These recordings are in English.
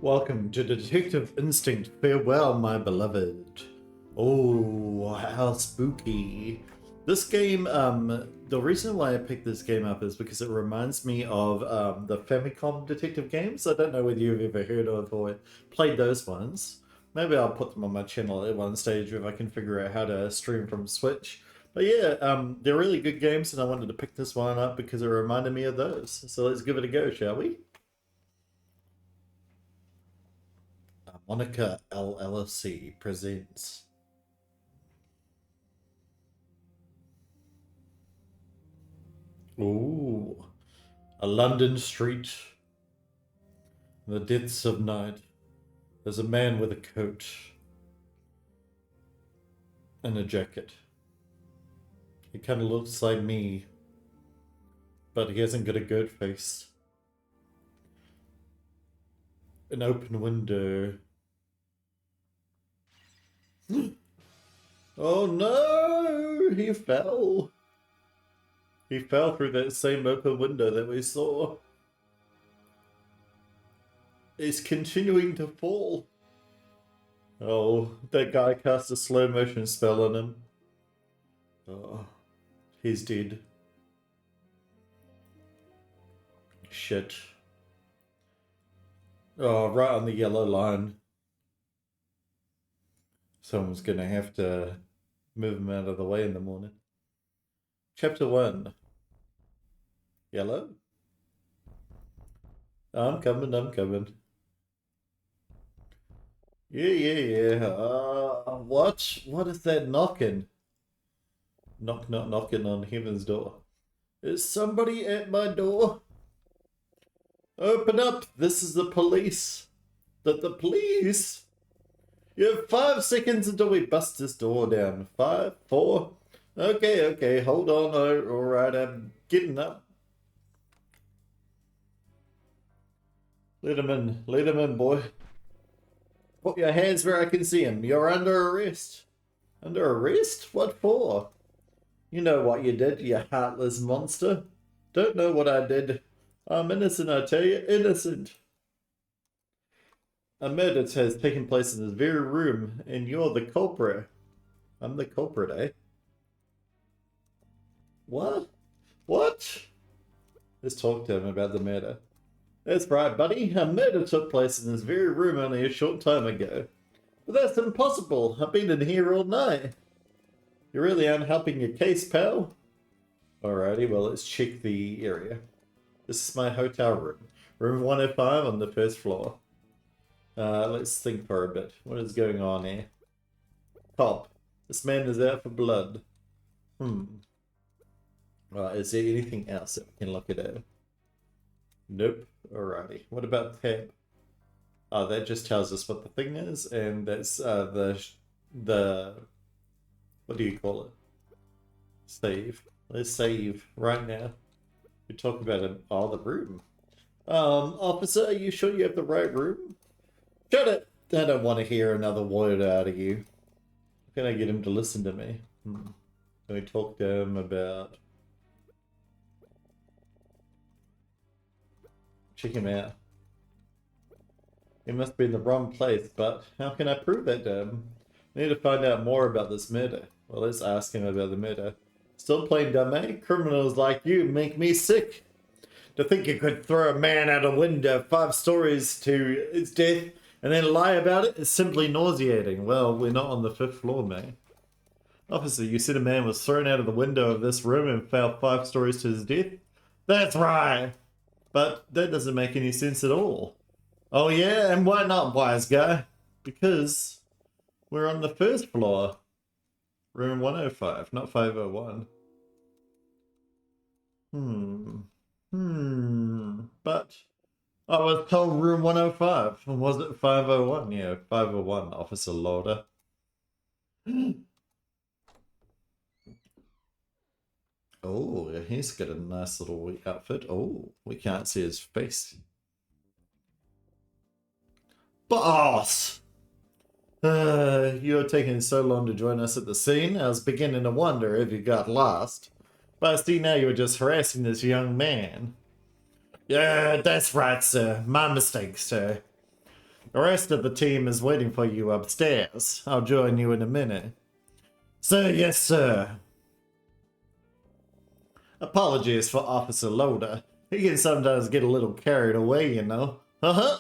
Welcome to Detective Instinct. Farewell, my beloved. Oh, how spooky. This game, the reason why I picked this game up is because it reminds me of the Famicom detective games. I don't know whether you've ever heard of or played those ones. Maybe I'll put them on my channel at one stage if I can figure out how to stream from Switch. But yeah, they're really good games and I wanted to pick this one up because it reminded me of those. So let's give it a go, shall we? Monica LLC presents. Ooh, a London street. In the depths of night, there's a man with a coat and a jacket. He kind of looks like me, but he hasn't got a goat face. An open window. Oh no! He fell! He fell through that same open window that we saw. He's continuing to fall. Oh, that guy cast a slow motion spell on him. Oh, he's dead. Shit. Oh, right on the yellow line. Someone's gonna have to move him out of the way in the morning. Chapter 1. Yellow? I'm coming, I'm coming. Yeah. What? What is that knocking? Knock, knock, knocking on heaven's door. Is somebody at my door? Open up! This is the police. The police? You have 5 seconds until we bust this door down. 5, 4. Okay, hold on. Alright, I'm getting up. Let him in, boy. Put your hands where I can see him. You're under arrest. Under arrest? What for? You know what you did, you heartless monster. Don't know what I did. I'm innocent, I tell you, innocent. A murder has taken place in this very room, and you're the culprit. I'm the culprit, eh? What? What? Let's talk to him about the murder. That's right, buddy. A murder took place in this very room only a short time ago. But that's impossible. I've been in here all night. You really aren't helping your case, pal. Alrighty, well, let's check the area. This is my hotel room. Room 105 on the first floor. Let's think for a bit. What is going on here? Cop. This man is out for blood. Right, is there anything else that we can look at? Nope. Alrighty. What about tab? Oh, that just tells us what the thing is, and that's the what do you call it? Save. Let's save right now. We talk about it. Oh, the room. Officer, are you sure you have the right room? Shut it! I don't want to hear another word out of you. How can I get him to listen to me? Can we talk to him about... Check him out. He must be in the wrong place, but how can I prove that to him? I need to find out more about this murder. Well, let's ask him about the murder. Still plain dumb, eh? Criminals like you make me sick. To think you could throw a man out a window 5 stories to his death and then lie about it is simply nauseating. Well, we're not on the 5th floor, mate. Officer, you said a man was thrown out of the window of this room and fell 5 stories to his death? That's right! But that doesn't make any sense at all. Oh yeah, and why not, wise guy? Because we're on the 1st floor. Room 105, not 501. But I was told room 105. Was it 501? Yeah, 501, Officer Lauder. Oh, he's got a nice little outfit. Oh, we can't see his face. Boss! You're taking so long to join us at the scene, I was beginning to wonder if you got lost. But I see now you were just harassing this young man. Yeah, that's right, sir. My mistake, sir. The rest of the team is waiting for you upstairs. I'll join you in a minute. Sir, yes, sir. Apologies for Officer Loader. He can sometimes get a little carried away, you know. Uh-huh.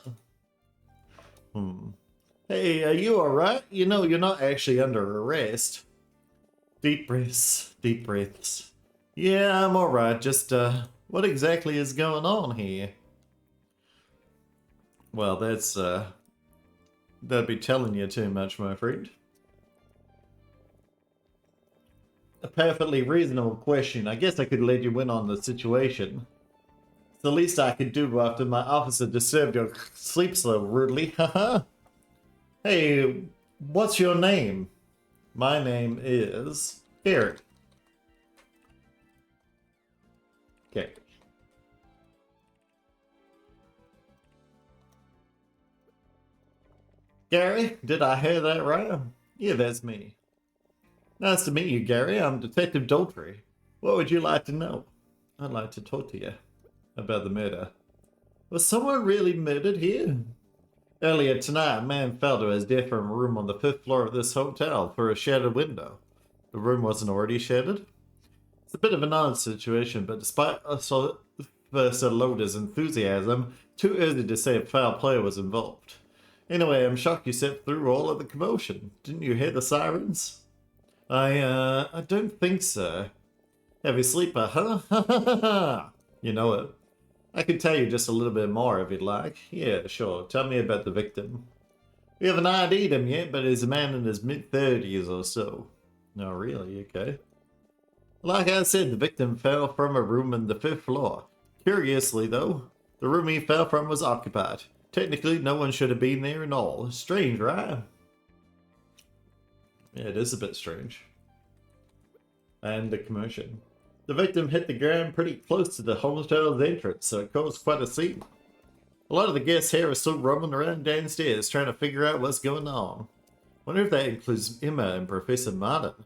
Hey, are you alright? You know, you're not actually under arrest. Deep breaths, deep breaths. Yeah, I'm alright. Just, what exactly is going on here? Well, that'd be telling you too much, my friend. A perfectly reasonable question. I guess I could let you in on the situation. It's the least I could do after my officer disturbed your sleep so rudely. Haha. Hey, what's your name? My name is Gary. Okay. Gary, did I hear that right? Yeah, that's me. Nice to meet you, Gary. I'm Detective Daltrey. What would you like to know? I'd like to talk to you about the murder. Was someone really murdered here? Earlier tonight, a man fell to his death from a room on the 5th floor of this hotel through a shattered window. The room wasn't already shattered? It's a bit of an odd situation, but despite Sir Loader's enthusiasm, too early to say if foul play was involved. Anyway, I'm shocked you sat through all of the commotion. Didn't you hear the sirens? I don't think so. Heavy sleeper, huh? You know it. I could tell you just a little bit more if you'd like. Yeah, sure. Tell me about the victim. We haven't ID'd him yet, but he's a man in his mid-30s or so. Oh, really? Okay. Like I said, the victim fell from a room on the 5th floor. Curiously, though, the room he fell from was occupied. Technically, no one should have been there at all. Strange, right? Yeah, it is a bit strange. And the commotion. The victim hit the ground pretty close to the hotel's entrance, so it caused quite a scene. A lot of the guests here are still roaming around downstairs trying to figure out what's going on. Wonder if that includes Emma and Professor Martin.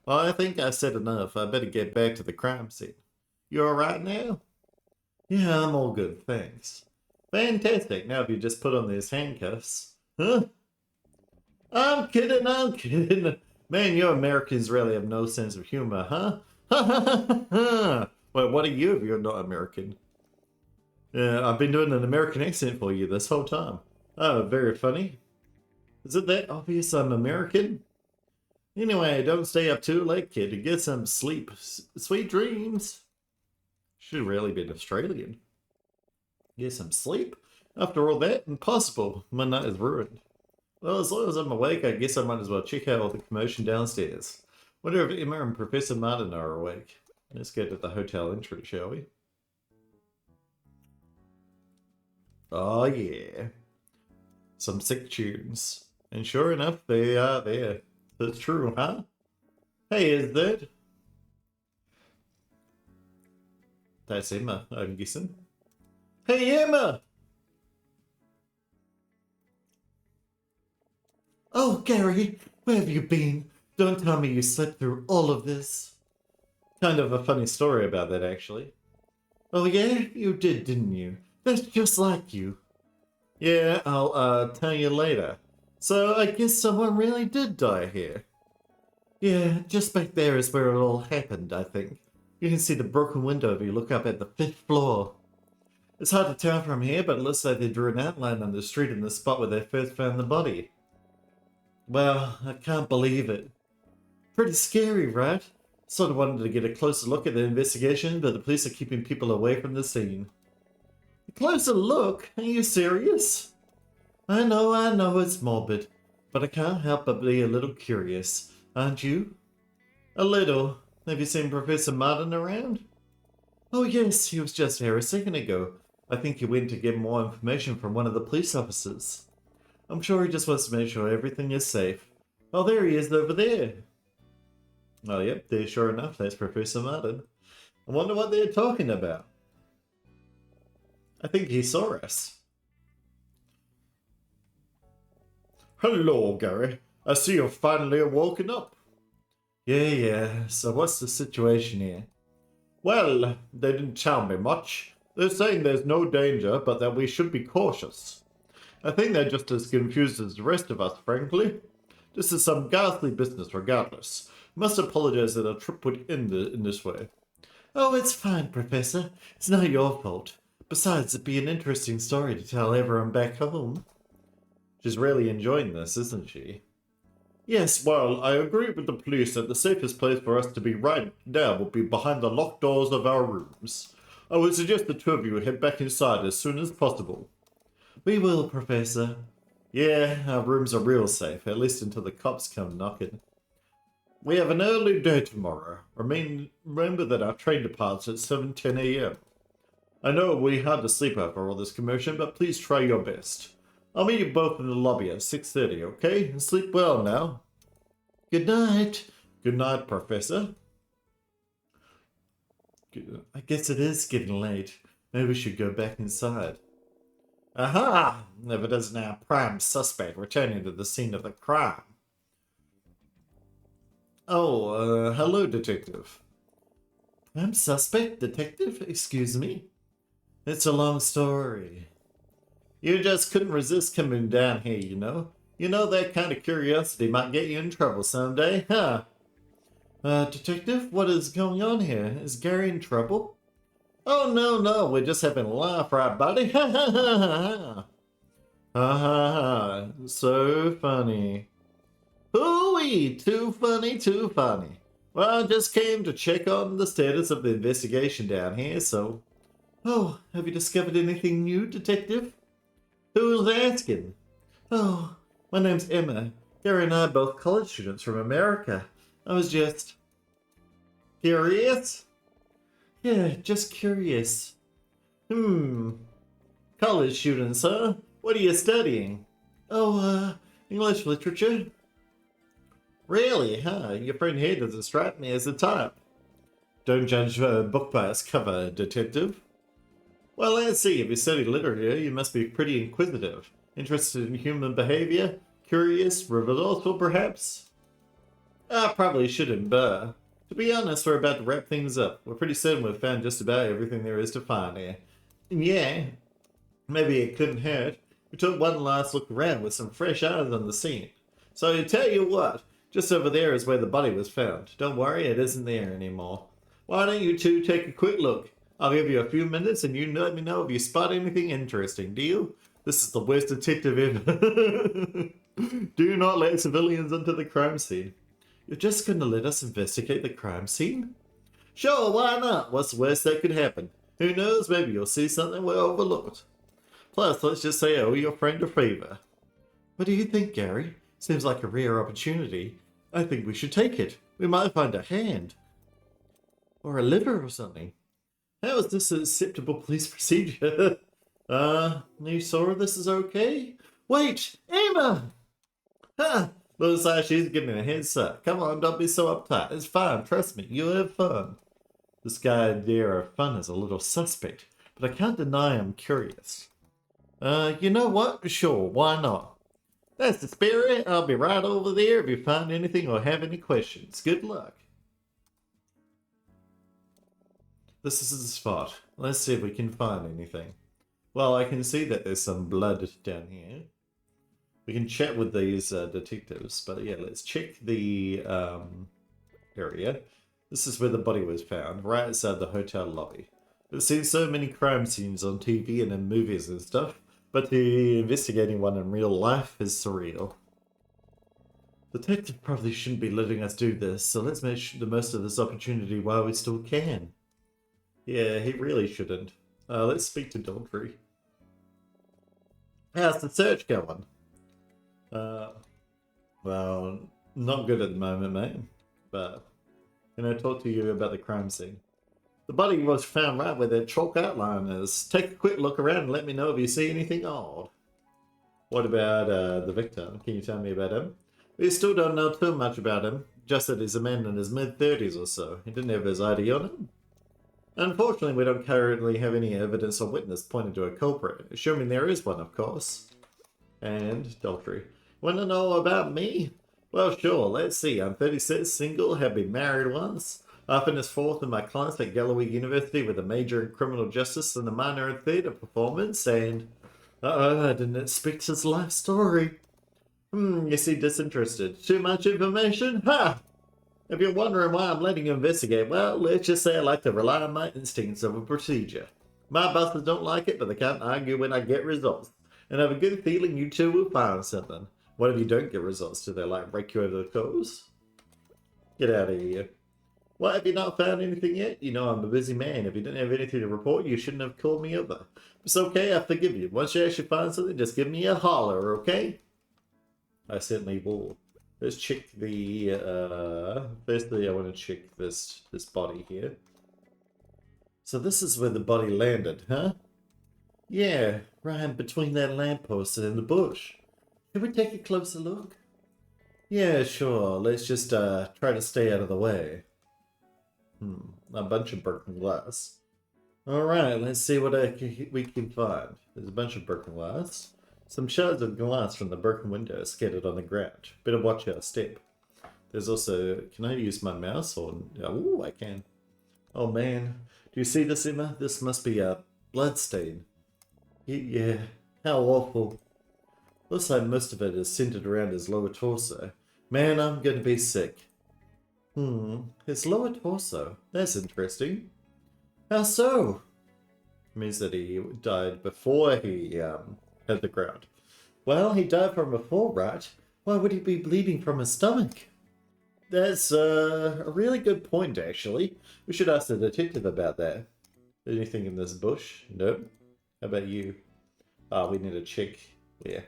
Well, I think I said enough. I better get back to the crime scene. You alright now? Yeah, I'm all good, thanks. Fantastic. Now if you just put on these handcuffs. Huh? I'm kidding. Man, you Americans really have no sense of humor, huh? Ha ha ha ha! Wait, what are you if you're not American? Yeah, I've been doing an American accent for you this whole time. Oh, very funny. Is it that obvious I'm American? Anyway, don't stay up too late, kid, and get some sleep. Sweet dreams. Should really be an Australian. Get some sleep? After all that, impossible. My night is ruined. Well, as long as I'm awake, I guess I might as well check out all the commotion downstairs. Wonder if Emma and Professor Martin are awake. Let's go to the hotel entrance, shall we? Oh yeah. Some sick tunes. And sure enough, they are there. That's true, huh? Hey, is that? That's Emma, I'm guessing. Hey, Emma! Oh, Gary, where have you been? Don't tell me you slept through all of this. Kind of a funny story about that, actually. Oh yeah? You did, didn't you? That's just like you. Yeah, I'll, tell you later. So, I guess someone really did die here. Yeah, just back there is where it all happened, I think. You can see the broken window if you look up at the 5th floor. It's hard to tell from here, but it looks like they drew an outline on the street in the spot where they first found the body. Well, I can't believe it. Pretty scary, right? Sort of wanted to get a closer look at the investigation, but the police are keeping people away from the scene. A closer look? Are you serious? I know it's morbid, but I can't help but be a little curious, aren't you? A little. Have you seen Professor Martin around? Oh yes, he was just here a second ago. I think he went to get more information from one of the police officers. I'm sure he just wants to make sure everything is safe. Oh, there he is over there. Oh, yep, there, sure enough, that's Professor Martin. I wonder what they're talking about. I think he saw us. Hello, Gary. I see you've finally woken up. Yeah, so what's the situation here? Well, they didn't tell me much. They're saying there's no danger, but that we should be cautious. I think they're just as confused as the rest of us, frankly. This is some ghastly business regardless. Must apologize that our trip would end in this way. Oh, it's fine, Professor. It's not your fault. Besides, it'd be an interesting story to tell everyone back home. She's really enjoying this, isn't she? Yes, well, I agree with the police that the safest place for us to be right now will be behind the locked doors of our rooms. I would suggest the two of you head back inside as soon as possible. We will, Professor. Yeah, our rooms are real safe, at least until the cops come knocking. We have an early day tomorrow. Remember that our train departs at 7:10 a.m. I know it'll be hard to sleep after all this commotion, but please try your best. I'll meet you both in the lobby at 6:30, okay? And sleep well now. Good night. Good night, Professor. I guess it is getting late. Maybe we should go back inside. Aha! If it isn't our prime suspect returning to the scene of the crime. Oh, hello, Detective. I'm suspect, Detective? Excuse me? It's a long story. You just couldn't resist coming down here, you know? You know that kind of curiosity might get you in trouble someday, huh? Detective, what is going on here? Is Gary in trouble? Oh, no, we're just having a laugh, right, buddy? Ha ha ha ha! Ha ha ha, so funny. Hooey! Too funny, too funny. Well, I just came to check on the status of the investigation down here, so... Oh, have you discovered anything new, Detective? Who's asking? Oh, my name's Emma. Gary and I are both college students from America. I was just... Curious? Yeah, just curious. College students, huh? What are you studying? Oh, English literature. Really, huh? Your friend here doesn't strike me as the type. Don't judge a book by its cover, Detective. Well, let's see. If you study literature, you must be pretty inquisitive. Interested in human behavior? Curious? Resourceful, perhaps? I probably shouldn't, but... To be honest, we're about to wrap things up. We're pretty certain we've found just about everything there is to find here. And yeah, maybe it couldn't hurt. We took one last look around with some fresh eyes on the scene. So I tell you what, just over there is where the body was found. Don't worry, it isn't there anymore. Why don't you two take a quick look? I'll give you a few minutes and you let me know if you spot anything interesting, deal? This is the worst detective ever. Do not let civilians into the crime scene. You're just gonna let us investigate the crime scene? Sure, why not? What's the worst that could happen? Who knows, maybe you'll see something we overlooked. Plus, let's just say I owe your friend a favor. What do you think, Gary? Seems like a rare opportunity. I think we should take it. We might find a hand. Or a liver or something. How is this an acceptable police procedure? You sure this is okay? Wait, Emma! Ha! Looks like she's getting a head start. Come on, don't be so uptight. It's fine, trust me, you'll have fun. This guy idea of fun is a little suspect, but I can't deny I'm curious. You know what? Sure, why not? That's the spirit. I'll be right over there if you find anything or have any questions. Good luck. This is the spot. Let's see if we can find anything. Well, I can see that there's some blood down here. We can chat with these detectives, but yeah, let's check the area. This is where the body was found, right outside the hotel lobby. I've seen so many crime scenes on TV and in movies and stuff, but the investigating one in real life is surreal. The detective probably shouldn't be letting us do this, so let's make the most of this opportunity while we still can. Yeah, he really shouldn't. Let's speak to Dogtree. How's the search going? Well, not good at the moment, mate. But, can I talk to you about the crime scene? The body was found right where that chalk outline is. Take a quick look around and let me know if you see anything odd. What about the victim? Can you tell me about him? We still don't know too much about him. Just that he's a man in his mid-30s or so. He didn't have his ID on him. Unfortunately, we don't currently have any evidence or witness pointing to a culprit. Assuming there is one, of course. And Daltrey. Want to know about me? Well, sure, let's see. I'm 36, single, have been married once. I finished fourth in my class at Galloway University with a major in criminal justice and a minor in theatre performance, and I didn't expect his life story. You seem disinterested. Too much information? Ha! If you're wondering why I'm letting you investigate, well, let's just say I like to rely on my instincts over procedure. My bosses don't like it, but they can't argue when I get results. And I have a good feeling you two will find something. What if you don't get results? Do they, like, break you over the toes? Get out of here. What, have you not found anything yet? You know I'm a busy man. If you didn't have anything to report, you shouldn't have called me over. It's okay, I forgive you. Once you actually find something, just give me a holler, okay? I certainly will. Let's check the, firstly I want to check this body here. So this is where the body landed, huh? Yeah, right between that lamppost and the bush. Can we take a closer look? Yeah, sure. Let's just, try to stay out of the way. A bunch of broken glass. Alright, let's see what we can find. There's a bunch of broken glass. Some shards of glass from the broken window scattered on the ground. Better watch our step. There's also... Can I use my mouse? Or... Oh, I can. Oh man. Do you see this, Emma? This must be a blood stain. Yeah. How awful. Looks like most of it is centered around his lower torso. Man, I'm gonna be sick. His lower torso. That's interesting. How so? Means that he died before he hit the ground. Well, he died from a fall, right? Why would he be bleeding from his stomach? That's a really good point, actually. We should ask the detective about that. Anything in this bush? Nope. How about you? We need to check. Yeah.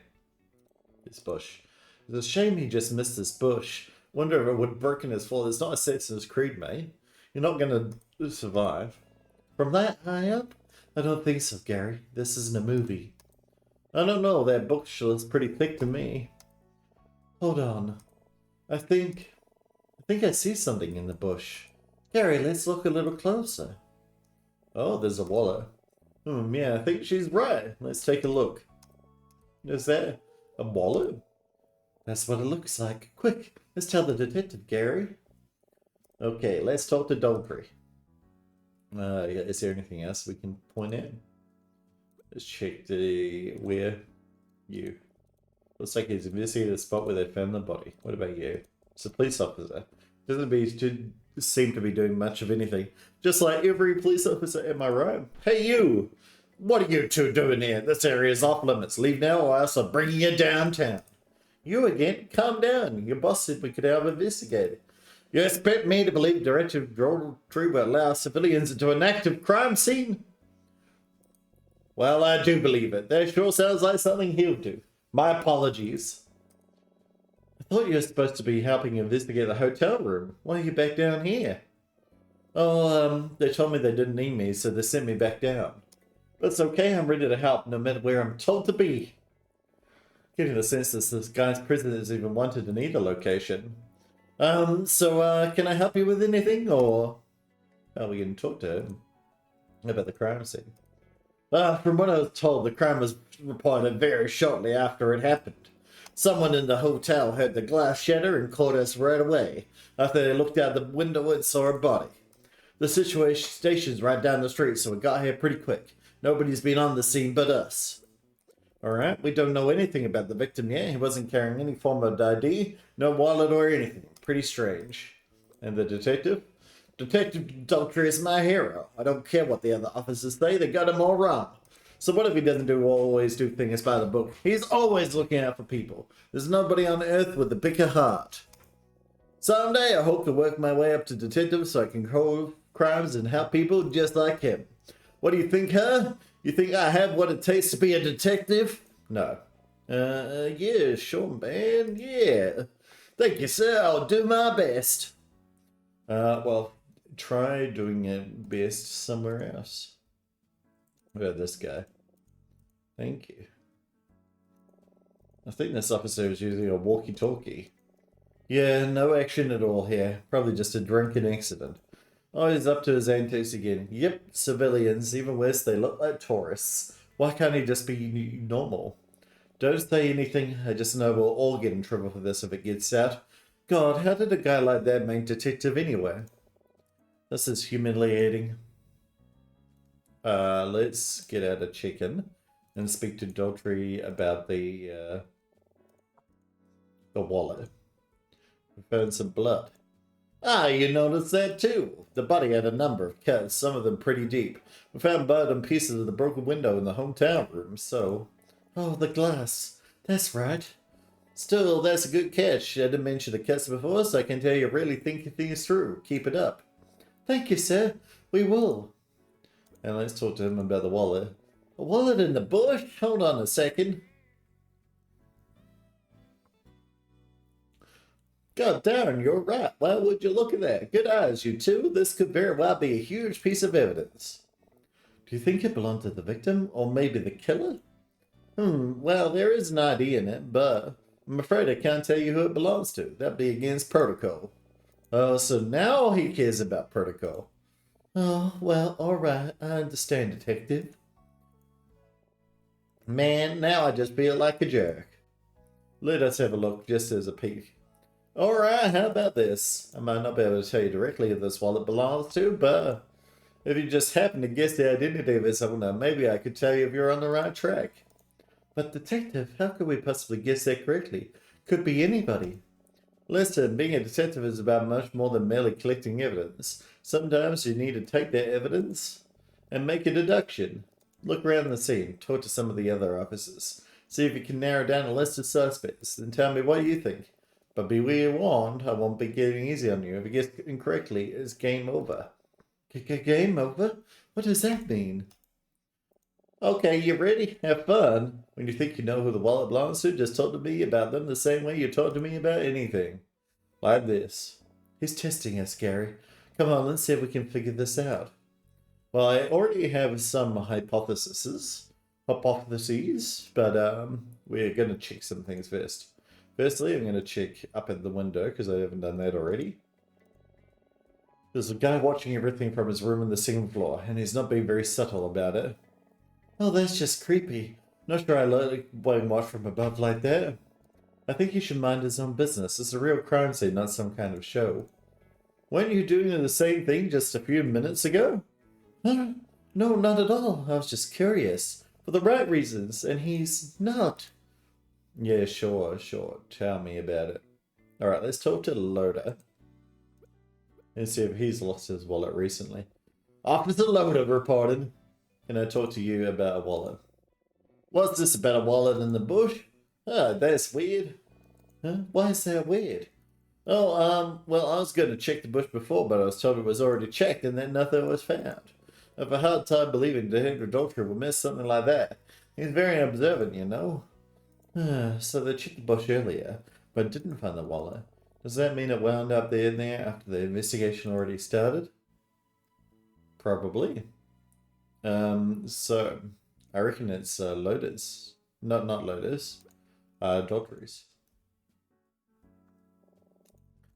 This bush. It's a shame he just missed this bush. Wonder if it would have broken his fall. It's not Assassin's Creed, mate. You're not gonna survive. From that high up? I don't think so, Gary. This isn't a movie. I don't know. That bush looks pretty thick to me. Hold on. I think I see something in the bush. Gary, let's look a little closer. Oh, there's a wallet. Yeah, I think she's right. Let's take a look. Is that a wallet? That's what it looks like. Quick, let's tell the detective, Gary. Okay, let's talk to Daltrey. Is there anything else we can point at? Let's check where you. Looks like he's investigated the spot where they found the body. What about you? It's a police officer. Doesn't seem to be doing much of anything. Just like every police officer, am I right? Hey you! What are you two doing here? This area is off limits. Leave now or else I'm bringing you downtown. You again? Calm down. Your boss said we could have investigated. You expect me to believe Director Daltrey will allow civilians into an active crime scene? Well, I do believe it. That sure sounds like something he'll do. My apologies. I thought you were supposed to be helping investigate the hotel room. Why are you back down here? Oh, they told me they didn't need me, so they sent me back down. But it's okay, I'm ready to help, no matter where I'm told to be. Getting the sense that this guy's prison is even wanted in either location. Can I help you with anything, or... Oh, we can talk to him about the crime scene. From what I was told, the crime was reported very shortly after it happened. Someone in the hotel heard the glass shatter and called us right away, after they looked out the window and saw a body. The station's right down the street, so we got here pretty quick. Nobody's been on the scene but us. Alright, we don't know anything about the victim yet. He wasn't carrying any form of ID, no wallet or anything. Pretty strange. And the detective? Detective Daltrey is my hero. I don't care what the other officers say, they got him all wrong. So what if he doesn't always do things by the book? He's always looking out for people. There's nobody on earth with a bigger heart. Someday I hope to work my way up to detective so I can solve crimes and help people just like him. What do you think, huh? You think I have what it takes to be a detective? No. Yeah, sure, man. Yeah. Thank you, sir. I'll do my best. Well, try doing it best somewhere else. What about this guy? Thank you. I think this officer is using a walkie-talkie. Yeah, no action at all here. Probably just a drunken accident. Oh, he's up to his antics again. Yep, civilians. Even worse, they look like tourists. Why can't he just be normal? Don't say anything. I just know we'll all get in trouble for this if it gets out. God, how did a guy like that make detective anyway? This is humiliating. Let's get out a chicken and speak to Daughtry about the wallet. We found some blood. Ah, you noticed that too. The body had a number of cuts, some of them pretty deep. We found blood and pieces of the broken window in the hometown room, so... Oh, the glass. That's right. Still, that's a good catch. I didn't mention the cuts before, so I can tell you really thinking things through. Keep it up. Thank you, sir. We will. And let's talk to him about the wallet. A wallet in the bush? Hold on a second. God darn, you're right. Why would you look at that? Good eyes, you two. This could very well be a huge piece of evidence. Do you think it belonged to the victim, or maybe the killer? Well, there is an ID in it, but I'm afraid I can't tell you who it belongs to. That'd be against protocol. Oh, so now he cares about protocol. Oh, well, alright. I understand, Detective. Man, now I just feel like a jerk. Let us have a look just as a peek. Alright, how about this? I might not be able to tell you directly who this wallet belongs to, but if you just happen to guess the identity of its owner, maybe I could tell you if you're on the right track. But Detective, how could we possibly guess that correctly? Could be anybody. Listen, being a detective is about much more than merely collecting evidence. Sometimes you need to take that evidence and make a deduction. Look around the scene, talk to some of the other officers, see if you can narrow down a list of suspects, then tell me what you think. But be warned, I won't be getting easy on you. If you guess incorrectly, it's game over. Game over? What does that mean? Okay, you ready? Have fun. When you think you know who the wallet belongs to, just talk to me about them the same way you talk to me about anything. Like this. He's testing us, Gary. Come on, let's see if we can figure this out. Well, I already have some hypotheses, but we're going to check some things first. Firstly, I'm going to check up at the window, because I haven't done that already. There's a guy watching everything from his room on the second floor, and he's not being very subtle about it. Oh, that's just creepy. Not sure I like being watched from above like that. I think he should mind his own business. It's a real crime scene, not some kind of show. Weren't you doing the same thing just a few minutes ago? No, not at all. I was just curious. For the right reasons, and he's not. Yeah, sure. Tell me about it. Alright, let's talk to Loda. And see if he's lost his wallet recently. Officer Loda reported. Can I talk to you about a wallet? What's this about a wallet in the bush? Oh, that's weird. Huh? Why is that weird? Oh, well, I was going to check the bush before, but I was told it was already checked and that nothing was found. I have a hard time believing Detective Daughtry would miss something like that. He's very observant, you know. So they checked the bush earlier, but didn't find the wallet. Does that mean it wound up there after the investigation already started? Probably. So I reckon it's Lotus. Not Lotus. Daughtry's.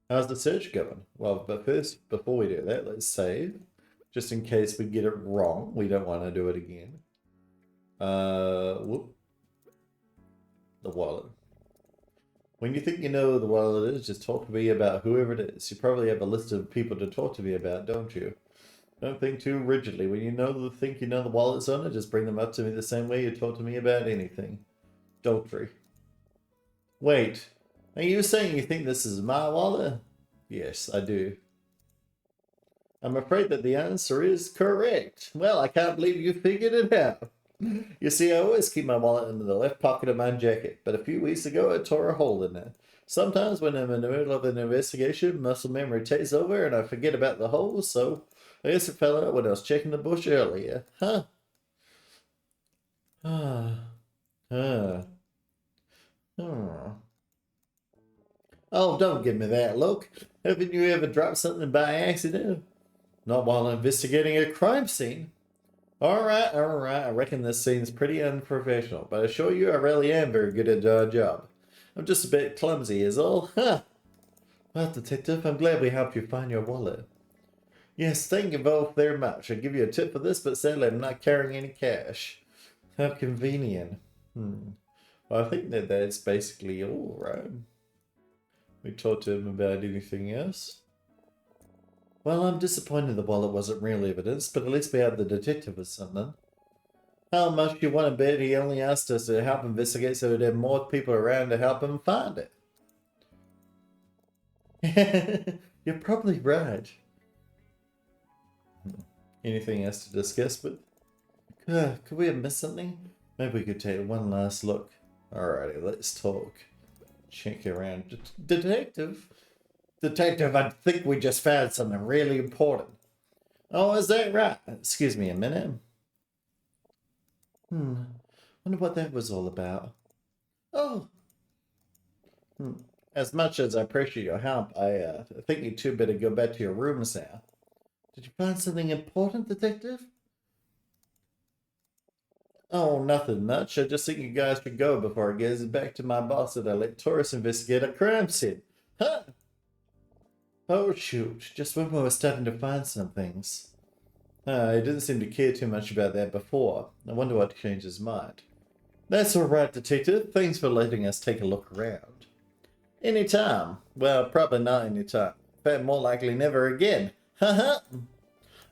How's the search going? Well, but first, before we do that, let's save. Just in case we get it wrong. We don't want to do it again. Whoop. The wallet. When you think you know who the wallet is, just talk to me about whoever it is. You probably have a list of people to talk to me about, don't you? Don't think too rigidly. When you think you know the wallet's owner, just bring them up to me the same way you talk to me about anything. Daughtry. Wait, are you saying you think this is my wallet? Yes, I do. I'm afraid that the answer is correct. Well, I can't believe you figured it out. You see, I always keep my wallet in the left pocket of my jacket, but a few weeks ago I tore a hole in it. Sometimes when I'm in the middle of an investigation, muscle memory takes over and I forget about the hole, so I guess it fell out when I was checking the bush earlier. Huh? Oh, don't give me that look. Haven't you ever dropped something by accident? Not while investigating a crime scene. Alright. I reckon this seems pretty unprofessional, but I assure you I really am very good at our job. I'm just a bit clumsy is all. Huh. Well, Detective, I'm glad we helped you find your wallet. Yes, thank you both very much. I'll give you a tip for this, but sadly I'm not carrying any cash. How convenient. Well, I think that's basically all, right? We talked to him about anything else. Well, I'm disappointed the wallet wasn't real evidence, but at least we have the detective or something. How much do you want to bet he only asked us to help investigate so we'd have more people around to help him find it? You're probably right. Anything else to discuss with? Could we have missed something? Maybe we could take one last look. Alrighty, let's talk. Check around. Detective? Detective, I think we just found something really important. Oh, is that right? Excuse me a minute. Wonder what that was all about. Oh, as much as I appreciate your help, I think you two better go back to your rooms now. Did you find something important, Detective? Oh, nothing much. I just think you guys should go before I get back to my boss that I let tourists investigate a crime scene. Huh? Oh, shoot. Just when we were starting to find some things. He didn't seem to care too much about that before. I wonder what changed his mind. That's all right, Detective. Thanks for letting us take a look around. Anytime. Well, probably not anytime. In fact, more likely never again. Haha.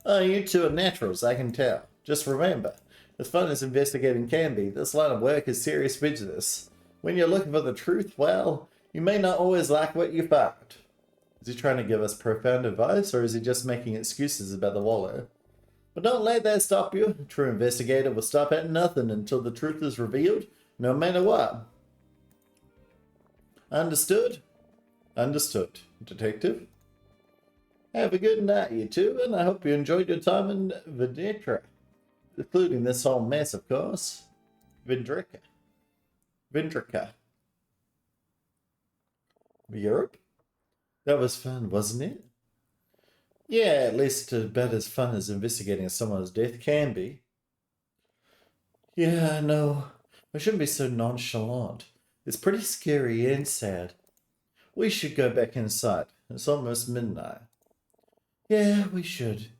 Oh, you two are naturals, I can tell. Just remember, as fun as investigating can be, this line of work is serious business. When you're looking for the truth, well, you may not always like what you find. Is he trying to give us profound advice, or is he just making excuses about the wallet? But don't let that stop you. A true investigator will stop at nothing until the truth is revealed, no matter what. Understood? Understood, Detective. Have a good night, you two, and I hope you enjoyed your time in Vidrika, including this whole mess, of course. Vidrika. Vidrika. Europe? That was fun, wasn't it? Yeah, at least about as fun as investigating someone's death can be. Yeah, I know. I shouldn't be so nonchalant. It's pretty scary and sad. We should go back inside. It's almost midnight. Yeah, we should.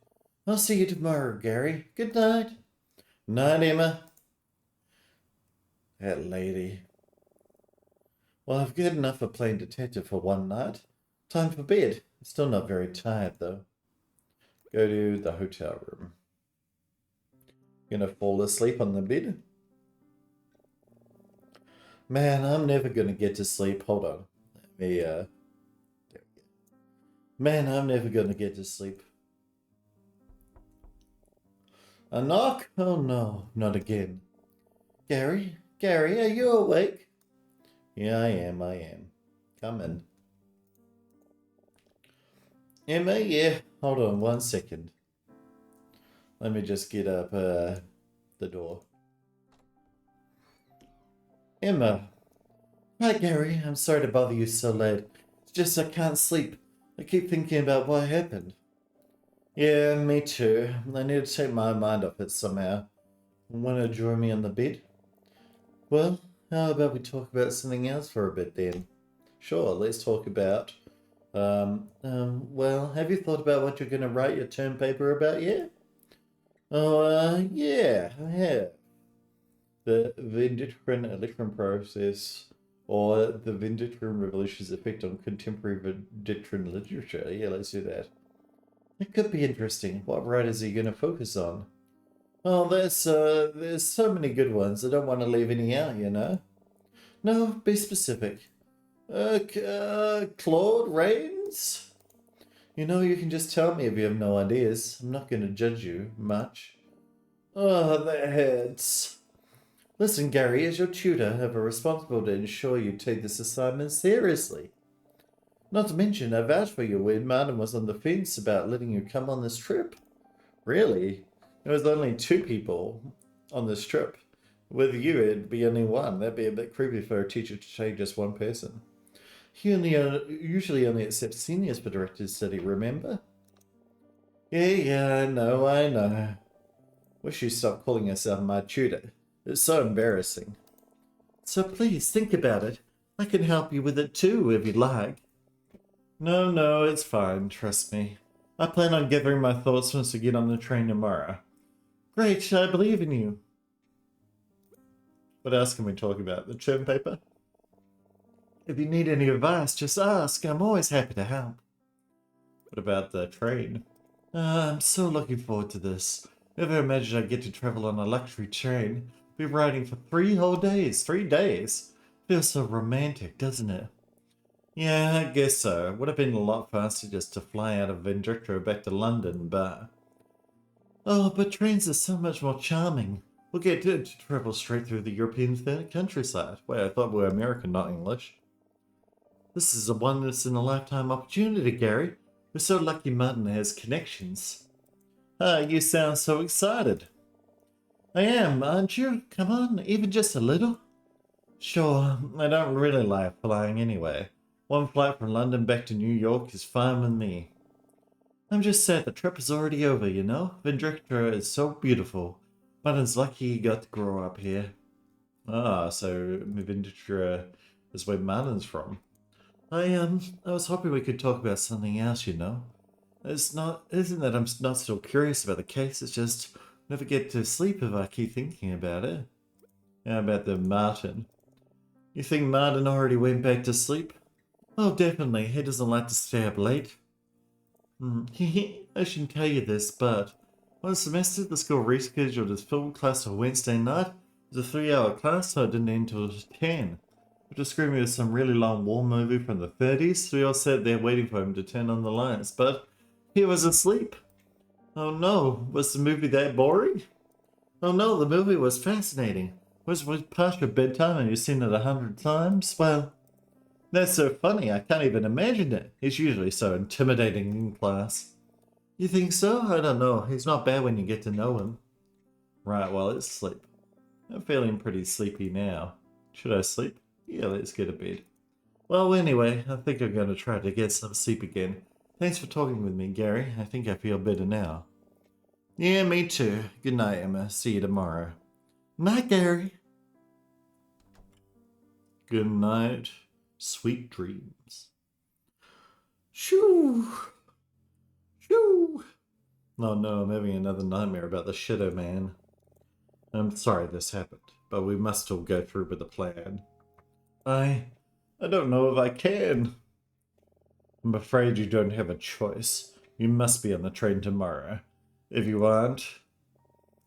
I'll see you tomorrow, Gary. Good night. Night, Emma. That lady. Well, I've got enough of playing detective for one night. Time for bed. I'm still not very tired, though. Go to the hotel room. Gonna fall asleep on the bed? Man, I'm never gonna get to sleep. Hold on. Let me, Man, I'm never gonna get to sleep. A knock? Oh no, not again. Gary? Gary, are you awake? Yeah, I am. Come in. Emma, yeah. Hold on 1 second. Let me just get up the door. Emma. Hi, Gary. I'm sorry to bother you so late. It's just I can't sleep. I keep thinking about what happened. Yeah, me too. I need to take my mind off it somehow. Want to join me on the bed? Well, how about we talk about something else for a bit then? Sure, let's talk about... well, have you thought about what you're going to write your term paper about yet? Oh, yeah, I have. The Vindictran process, or the Vindictran Revolution's effect on contemporary Vindictran literature. Yeah, let's do that. It could be interesting. What writers are you going to focus on? Oh, there's so many good ones. I don't want to leave any out, you know? No, be specific. Claude Rains? You know, you can just tell me if you have no ideas. I'm not going to judge you much. Oh, that hurts. Listen, Gary, as your tutor, I have a responsibility to ensure you take this assignment seriously. Not to mention, I vouched for you when Martin was on the fence about letting you come on this trip. Really? There was only 2 people on this trip. With you, it'd be only 1. That'd be a bit creepy for a teacher to take just 1 person. He usually only accepts seniors for director's study, remember? Yeah, I know. Wish you stopped calling yourself my tutor. It's so embarrassing. So please, think about it. I can help you with it too, if you'd like. No, it's fine, trust me. I plan on gathering my thoughts once I get on the train tomorrow. Great, I believe in you. What else can we talk about? The term paper? If you need any advice, just ask. I'm always happy to help. What about the train? I'm so looking forward to this. Never imagined I'd get to travel on a luxury train. Be riding for 3 whole days. 3 days? Feels so romantic, doesn't it? Yeah, I guess so. Would have been a lot faster just to fly out of Vindicta back to London, but... Oh, but trains are so much more charming. We'll get to travel straight through the European countryside. Wait, I thought we were American, not English. This is a once-in-a-lifetime opportunity, Gary. We're so lucky Martin has connections. Ah, you sound so excited. I am, aren't you? Come on, even just a little? Sure, I don't really like flying anyway. One flight from London back to New York is fine with me. I'm just sad the trip is already over, you know? Vindicta is so beautiful. Martin's lucky he got to grow up here. Ah, so Vindicta is where Martin's from. I was hoping we could talk about something else, you know? Isn't that I'm not still curious about the case, it's just never get to sleep if I keep thinking about it. How about the Martin? You think Martin already went back to sleep? Oh, definitely. He doesn't like to stay up late. I shouldn't tell you this, but one semester the school rescheduled his film class for Wednesday night. It was a 3-hour class, so it didn't end until 10. We just screaming with some really long war movie from the 30s, so we all sat there waiting for him to turn on the lights, but he was asleep. Oh no, was the movie that boring? Oh no, the movie was fascinating. Was past your bedtime and you've seen it 100 times? Well, that's so funny, I can't even imagine it. He's usually so intimidating in class. You think so? I don't know. He's not bad when you get to know him. Right, well, let's sleep. I'm feeling pretty sleepy now. Should I sleep? Yeah, let's get to bed. Well, anyway, I think I'm going to try to get some sleep again. Thanks for talking with me, Gary. I think I feel better now. Yeah, me too. Good night, Emma. See you tomorrow. Night, Gary. Good night. Sweet dreams. Shoo! Shoo! Oh no, I'm having another nightmare about the Shadow Man. I'm sorry this happened, but we must still go through with the plan. I don't know if I can. I'm afraid you don't have a choice. You must be on the train tomorrow. If you aren't,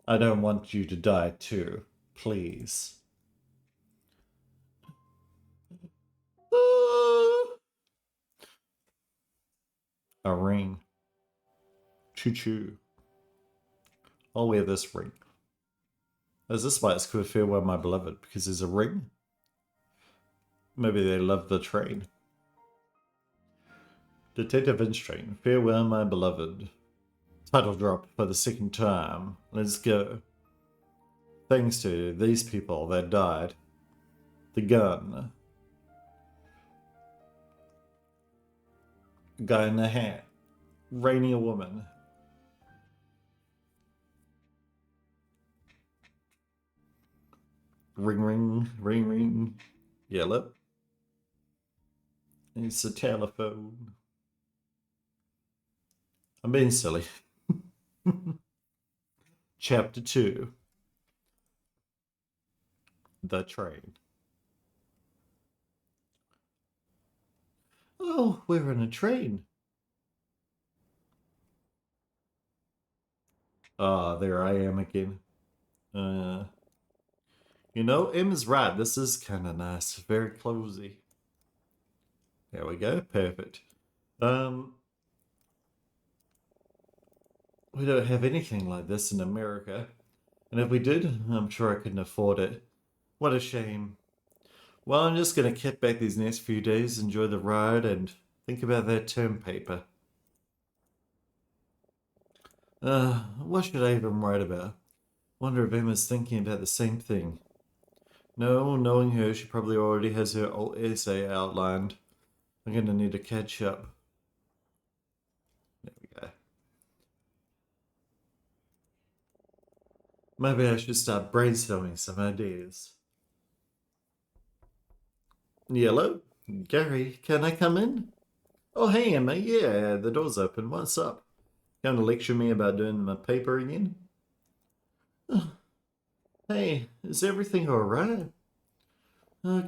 I don't want you to die too. Please. A ring. Choo-choo. I'll wear this ring. Is this why it's called Farewell My Beloved? Because there's a ring? Maybe they love the train. Detective Instrain, Farewell My Beloved. Title drop for the second time. Let's go. Thanks to these people that died. The gun. Guy in the hat. Rainy woman. Ring ring, ring ring. Yellow. It's a telephone. I'm being silly. Chapter 2. The train. Oh, we're on a train. Ah, there I am again. You know, Emma's right. This is kind of nice. Very cozy. There we go. Perfect. We don't have anything like this in America. And if we did, I'm sure I couldn't afford it. What a shame. Well, I'm just going to kick back these next few days, enjoy the ride, and think about that term paper. What should I even write about? Wonder if Emma's thinking about the same thing. No, knowing her, she probably already has her old essay outlined. I'm going to need to catch up. There we go. Maybe I should start brainstorming some ideas. Yellow? Gary, can I come in? Oh, hey, Emma. Yeah, the door's open. What's up? Going to lecture me about doing my paper again? Hey, is everything alright?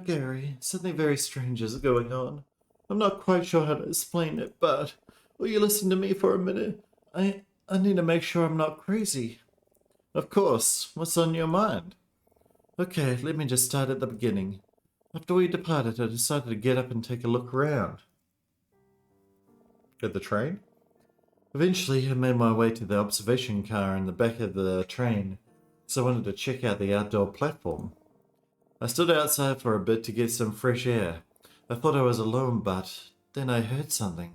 Gary, something very strange is going on. I'm not quite sure how to explain it, but Will you listen to me for a minute? I need to make sure I'm not crazy. Of course. What's on your mind? Okay, let me just start at the beginning. After we departed, I decided to get up and take a look around. At the train? Eventually, I made my way to the observation car in the back of the train, so I wanted to check out the outdoor platform. I stood outside for a bit to get some fresh air. I thought I was alone, but then I heard something.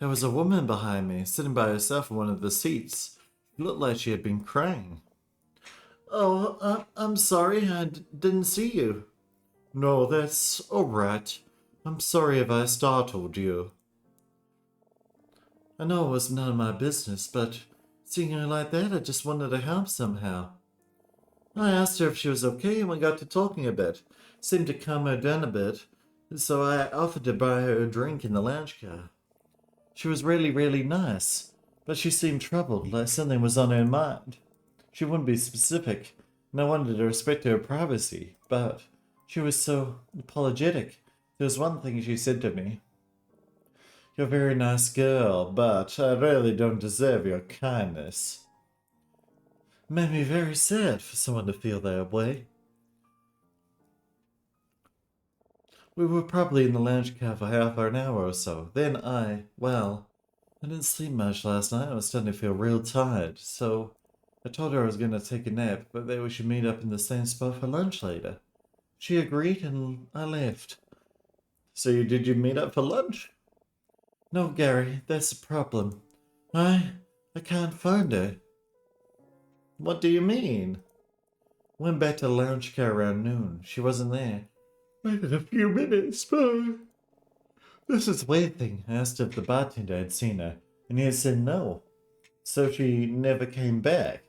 There was a woman behind me, sitting by herself in one of the seats. She looked like she had been crying. Oh, I'm sorry, didn't see you. No, that's all right. I'm sorry if I startled you. I know it was none of my business, but seeing her like that, I just wanted to help somehow. I asked her if she was okay, and we got to talking a bit. Seemed to calm her down a bit, so I offered to buy her a drink in the lounge car. She was really, really nice, but she seemed troubled, like something was on her mind. She wouldn't be specific, and I wanted to respect her privacy, but she was so apologetic. There was one thing she said to me. You're a very nice girl, but I really don't deserve your kindness. It made me very sad for someone to feel that way. We were probably in the lounge car for half an hour or so. Then I didn't sleep much last night. I was starting to feel real tired, so I told her I was going to take a nap, but that we should meet up in the same spot for lunch later. She agreed, and I left. So did you meet up for lunch? No, Gary, that's the problem. I can't find her. What do you mean? Went back to the lounge car around noon. She wasn't there. Waited a few minutes, but... This is the weird thing. I asked if the bartender had seen her, and he had said no. So she never came back.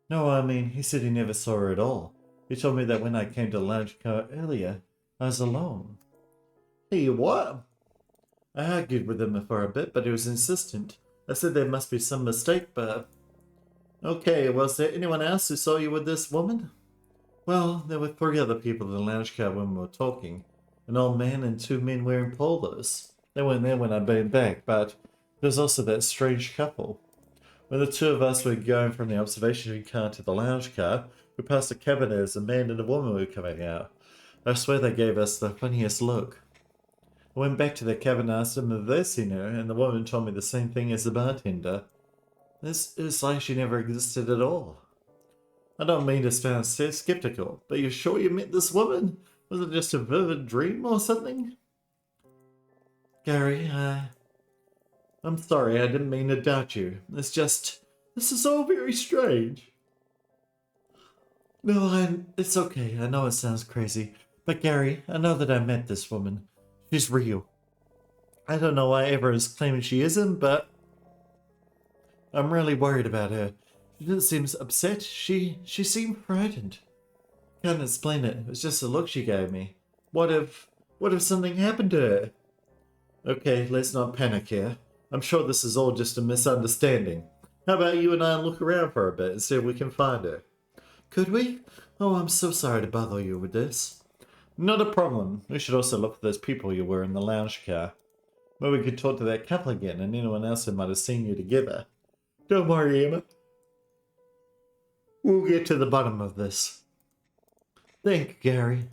No, I mean, he said he never saw her at all. He told me that when I came to the lounge car earlier, I was alone. Hey, what? I argued with him for a bit, but he was insistent. I said there must be some mistake, but... Okay, was there anyone else who saw you with this woman? Well, there were 3 other people in the lounge car when we were talking. An old man and 2 men wearing polos. They weren't there when I came back, but there was also that strange couple. When the 2 of us were going from the observation car to the lounge car, we passed a cabin as a man and a woman were coming out. I swear they gave us the funniest look. I went back to the cabin and asked them if they'd seen her, and the woman told me the same thing as the bartender. It's like she never existed at all. I don't mean to sound skeptical, but you're sure you met this woman? Was it just a vivid dream or something? Gary, I'm sorry, I didn't mean to doubt you. This is all very strange. No, it's okay. I know it sounds crazy. But Gary, I know that I met this woman. She's real. I don't know why everyone's claiming she isn't, but I'm really worried about her. She didn't seem upset. She seemed frightened. Can't explain it. It was just the look she gave me. What if something happened to her? Okay, let's not panic here. I'm sure this is all just a misunderstanding. How about you and I look around for a bit and see if we can find her? Could we? Oh, I'm so sorry to bother you with this. Not a problem. We should also look for those people you were in the lounge car. Maybe we could talk to that couple again and anyone else who might have seen you together. Don't worry, Emma. We'll get to the bottom of this. Thank you, Gary.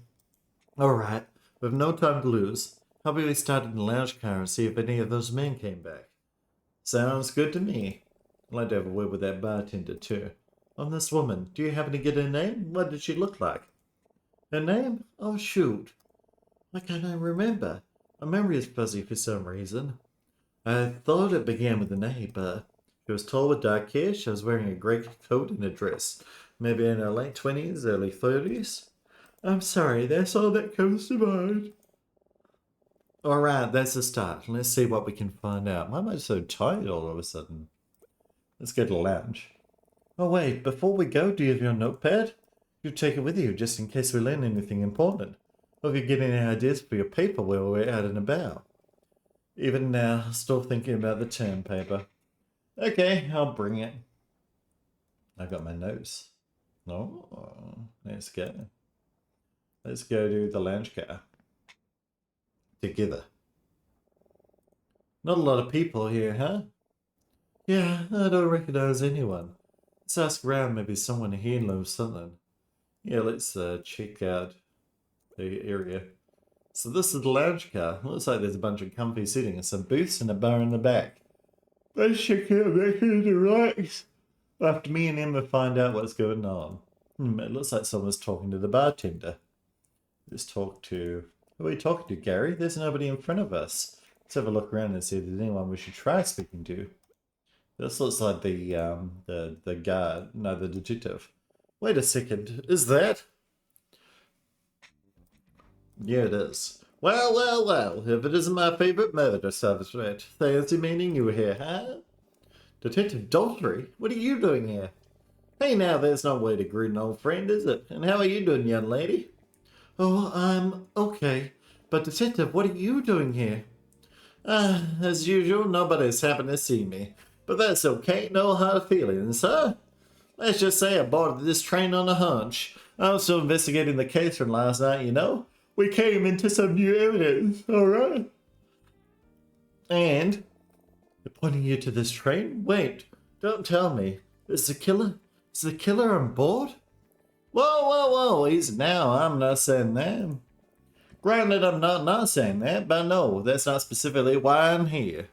Alright, we've no time to lose. How about we start in the lounge car and see if any of those men came back? Sounds good to me. I'd like to have a word with that bartender too. On this woman, do you happen to get her name? What did she look like? Her name? Oh shoot. Why can't I remember? My memory is fuzzy for some reason. I thought it began with an A, but she was tall with dark hair. She was wearing a grey coat and a dress. Maybe in her late 20s, early 30s. I'm sorry, that's all that comes to mind. Alright, that's the start. Let's see what we can find out. Why am I so tired all of a sudden? Let's go to the lounge. Oh wait, before we go, do you have your notepad? You take it with you, just in case we learn anything important. Or if you get any ideas for your paper while we're out and about. Even now, still thinking about the term paper. Okay, I'll bring it. I got my notes. Oh, let's go. Let's go to the lounge car. Together. Not a lot of people here, huh? Yeah, I don't recognize anyone. Let's ask around, maybe someone here knows something. Yeah, let's check out the area. So this is the lounge car. Looks like there's a bunch of comfy seating and some booths and a bar in the back. Let's check out back here to relax. After me and Emma find out what's going on. It looks like someone's talking to the bartender. Let's talk to... Who are we talking to, Gary? There's nobody in front of us. Let's have a look around and see if there's anyone we should try speaking to. This looks like the guard, no, the detective. Wait a second, is that? Yeah, it is. Well, well, well, if it isn't my favorite murder subject, fancy meeting you here, huh? Detective Daltrey, what are you doing here? Hey now, there's no way to greet an old friend, is it? And how are you doing, young lady? Oh, I'm okay. But Detective, what are you doing here? As usual, nobody's happened to see me. But that's okay, no hard feelings, huh? Let's just say I boarded this train on a hunch. I was still investigating the case from last night, you know? We came into some new evidence, alright? And? They're pointing you to this train? Wait, don't tell me. Is the killer on board? Whoa, whoa, whoa, easy now, I'm not saying that. Granted, I'm not saying that, but no, that's not specifically why I'm here.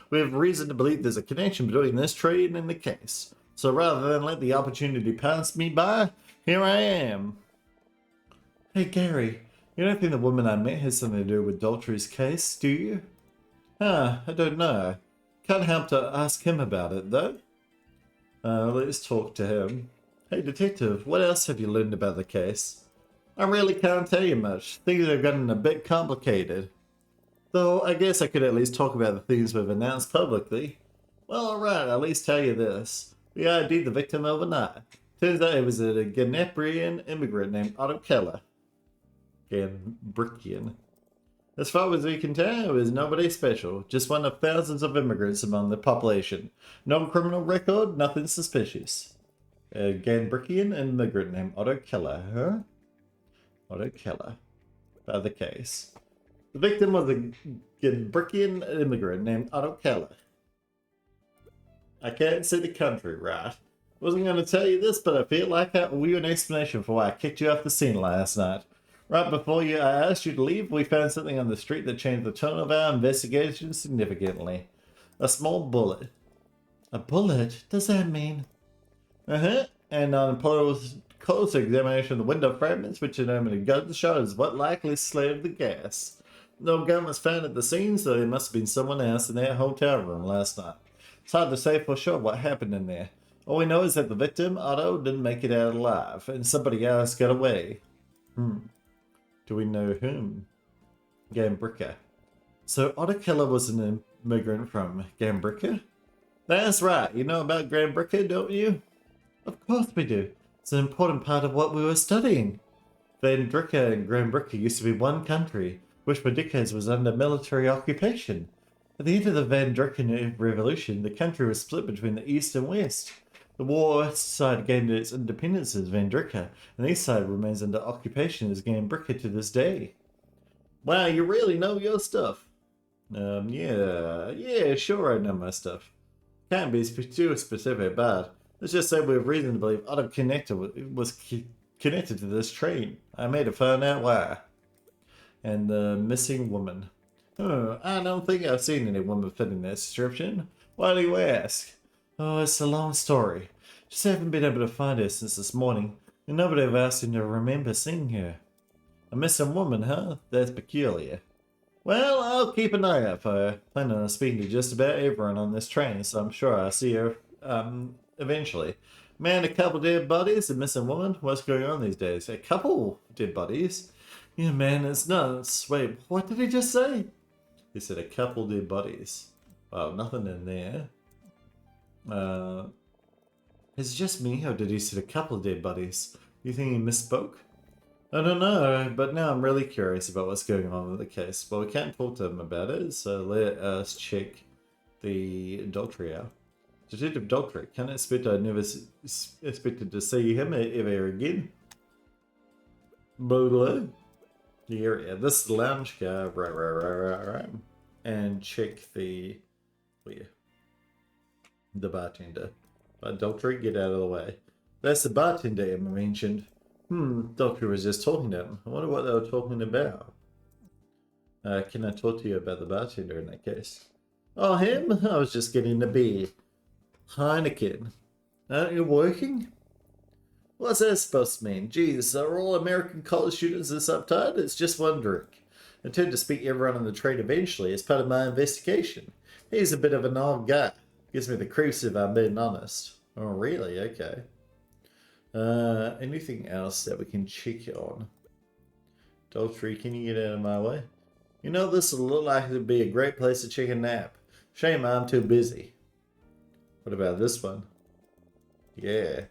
We have reason to believe there's a connection between this trade and the case. So rather than let the opportunity pass me by, here I am. Hey Gary, you don't think the woman I met has something to do with Daltrey's case, do you? I don't know. Can't help to ask him about it, though. Let's talk to him. Hey detective, what else have you learned about the case? I really can't tell you much. Things have gotten a bit complicated. Though I guess I could at least talk about the things we've announced publicly. Well, alright, I'll at least tell you this. We ID'd the victim overnight. Turns out it was a Ghanaian immigrant named Otto Keller. Gambrickian. As far as we can tell, it was nobody special. Just one of thousands of immigrants among the population. No criminal record, nothing suspicious. A Gambrickian immigrant named Otto Keller, huh? Otto Keller. By the case. The victim was a Gambrickian immigrant named Otto Keller. I can't see the country right. Wasn't going to tell you this, but I feel like I owe you an explanation for why I kicked you off the scene last night. Right before I asked you to leave, we found something on the street that changed the tone of our investigation significantly. A small bullet. A bullet? Does that mean? Uh-huh. And on close examination of the window fragments, which determined a gunshot is what likely slayed the gas. No gun was found at the scene, so it must have been someone else in their hotel room last night. It's hard to say for sure what happened in there. All we know is that the victim, Otto, didn't make it out alive, and somebody else got away. Do we know whom? Gambricka. So Otto Keller was an immigrant from Gambricka? That's right. You know about Gambricka, don't you? Of course we do. It's an important part of what we were studying. Van Dricka and Gambricka used to be one country, which for decades was under military occupation. At the end of the Van Dricka Revolution, the country was split between the East and West. The west side gained its independence as Van Dricka, and the east side remains under occupation as Gambricka to this day. Wow, you really know your stuff. Yeah, sure I know my stuff. Can't be too specific, but let's just say we have reason to believe Otto was connected to this train. I made to find out why. And the missing woman. Oh, I don't think I've seen any woman fitting that description. Why do you ask? Oh, it's a long story. Just haven't been able to find her since this morning, and nobody ever asked him to remember seeing her. A missing woman, huh? That's peculiar. Well, I'll keep an eye out for her. Planning on speaking to just about everyone on this train, so I'm sure I'll see her, eventually. Man, a couple dead bodies, a missing woman? What's going on these days? A couple dead bodies? Yeah, man, it's nuts. Wait, what did he just say? He said a couple dead bodies. Wow, nothing in there. Is it just me, or did he say a couple dead bodies? You think he misspoke? I don't know, but now I'm really curious about what's going on with the case. Well, we can't talk to him about it, so let us check the Daltrey out. Detective Daltrey, can I expect I never expected to see him ever again? Blah. The area. This is the lounge car. Right. and check the bartender. Adultery, get out of the way. That's the bartender Emma mentioned. Doctor was just talking to him. I wonder what they were talking about. Can I talk to you about the bartender in that case? Oh, him? I was just getting a beer. Heineken. Aren't you working? What's that supposed to mean? Geez, are all American college students this uptight? It's just one drink. I intend to speak to everyone in the trade eventually as part of my investigation. He's a bit of an odd guy. Gives me the creeps if I'm being honest. Oh, really? Okay. Anything else that we can check on? Adultery, can you get out of my way? You know, this will look like it'd be a great place to take a nap. Shame I'm too busy. What about this one? Yeah.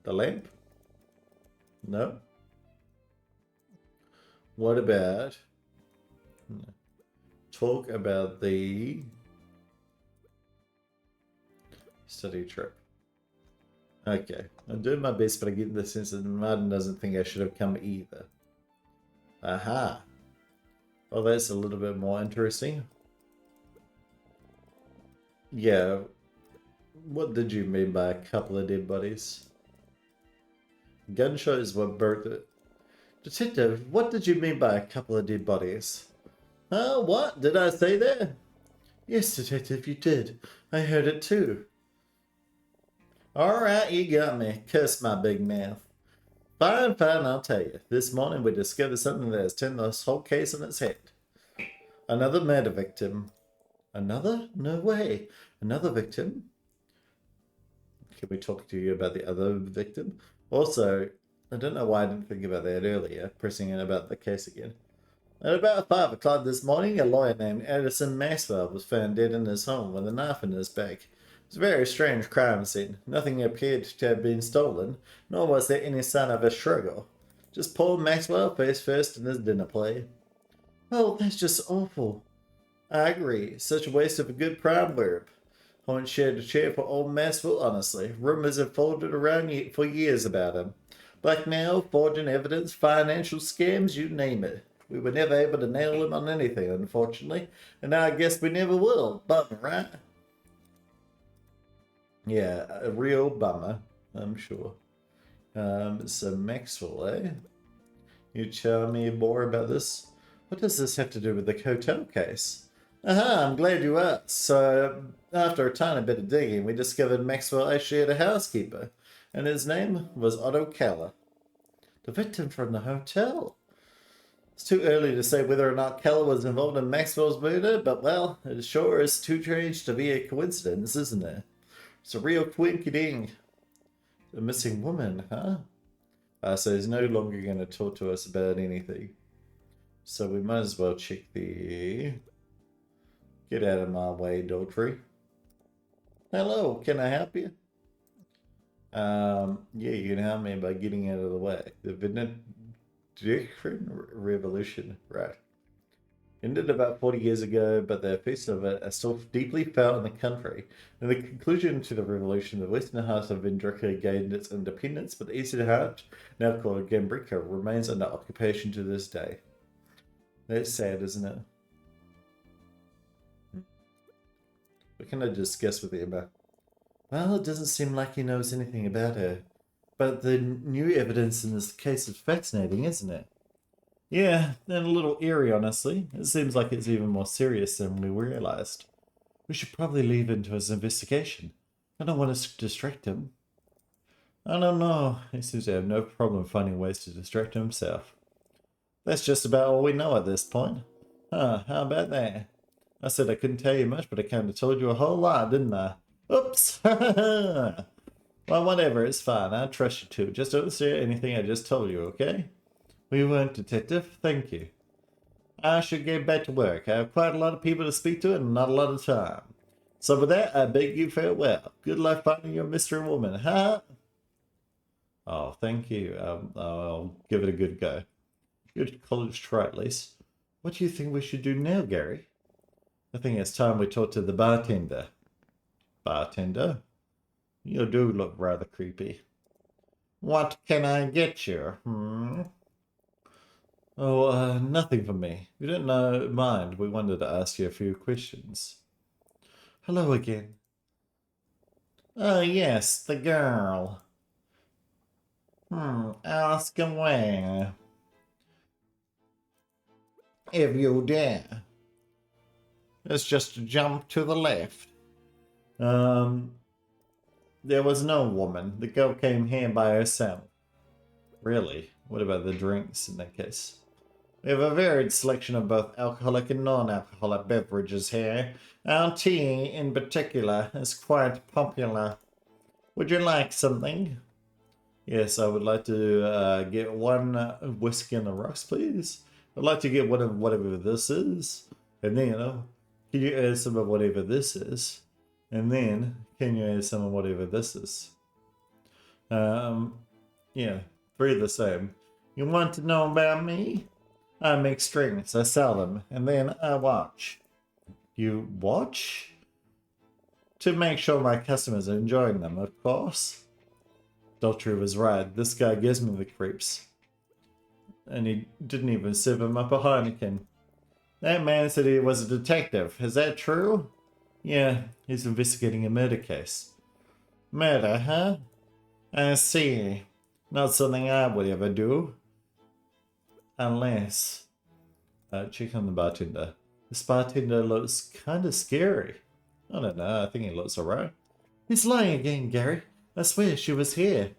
The lamp? No. What about... Talk about the... study trip. Okay. I'm doing my best, but I get the sense that Martin doesn't think I should have come either. Aha. Well, that's a little bit more interesting. Yeah. What did you mean by a couple of dead bodies? Gunshot is what burnt it. Detective, what did you mean by a couple of dead bodies? What? Did I say that? Yes, Detective, you did. I heard it too. Alright, you got me. Curse my big mouth. Fine, I'll tell you. This morning we discovered something that has turned this whole case on its head. Another murder victim. Another? No way. Another victim? Can we talk to you about the other victim? Also, I don't know why I didn't think about that earlier, pressing in about the case again. At about 5 o'clock this morning, a lawyer named Addison Maxwell was found dead in his home with a knife in his back. It was a very strange crime scene. Nothing appeared to have been stolen, nor was there any sign of a struggle. Just poor Maxwell face first in his dinner plate. Oh, that's just awful. I agree. Such a waste of a good prime rib. I won't shed a chair for old Maxwell, honestly. Rumors have floated around for years about him. Blackmail, forging evidence, financial scams, you name it. We were never able to nail him on anything, unfortunately. And I guess we never will. Bummer, right? Yeah, a real bummer, I'm sure. So Maxwell, eh? You tell me more about this? What does this have to do with the hotel case? Aha, I'm glad you asked. So, after a tiny bit of digging, we discovered Maxwell actually had a housekeeper, and his name was Otto Keller. The victim from the hotel. It's too early to say whether or not Keller was involved in Maxwell's murder, but well, it sure is too strange to be a coincidence, isn't it? It's a real quinky-ding. A missing woman, huh? So he's no longer going to talk to us about anything. So we might as well check the... Get out of my way, adultery. Hello, can I help you? Yeah, you can help me by getting out of the way. The Venezuelan Revolution, right. Ended about 40 years ago, but the effects of it are still deeply felt in the country. In the conclusion to the revolution, the western half of Venezuela gained its independence, but the eastern half, now called Gambrica, remains under occupation to this day. That's sad, isn't it? What can I discuss with Emma? Well, it doesn't seem like he knows anything about her. But the new evidence in this case is fascinating, isn't it? Yeah, and a little eerie, honestly. It seems like it's even more serious than we realized. We should probably leave him to his investigation. I don't want to distract him. I don't know. He seems to have no problem finding ways to distract himself. That's just about all we know at this point. Huh, how about that? I said I couldn't tell you much, but I kind of told you a whole lot, didn't I? Oops! Well, whatever, it's fine. I trust you too. Just don't say anything I just told you, okay? We weren't, Detective. Thank you. I should get back to work. I have quite a lot of people to speak to and not a lot of time. So with that, I bid you farewell. Good luck finding your mystery woman, huh? Oh, thank you. I'll give it a good go. Good college try, at least. What do you think we should do now, Gary? I think it's time we talk to the bartender. Bartender? You do look rather creepy. What can I get you, Oh, nothing for me. If you don't mind, we wanted to ask you a few questions. Hello again. Oh, yes, the girl. Ask away. If you dare. It's just a jump to the left. Um, there was no woman. The girl came here by herself. Really? What about the drinks in that case? We have a varied selection of both alcoholic and non-alcoholic beverages here. Our tea, in particular, is quite popular. Would you like something? Yes, I would like to get one whiskey on the rocks, please. I'd like to get one of whatever this is. And then, can you add some of whatever this is? And then, can you add some of whatever this is? Yeah, three of the same. You want to know about me? I make strings, I sell them, and then I watch. You watch? To make sure my customers are enjoying them, of course. Daltrey was right, this guy gives me the creeps. And he didn't even serve him up a Heineken. That man said he was a detective, is that true? Yeah, he's investigating a murder case. Murder, huh? I see. Not something I would ever do. Unless... check on the bartender. This bartender looks kind of scary. I don't know, I think he looks alright. He's lying again, Gary. I swear she was here.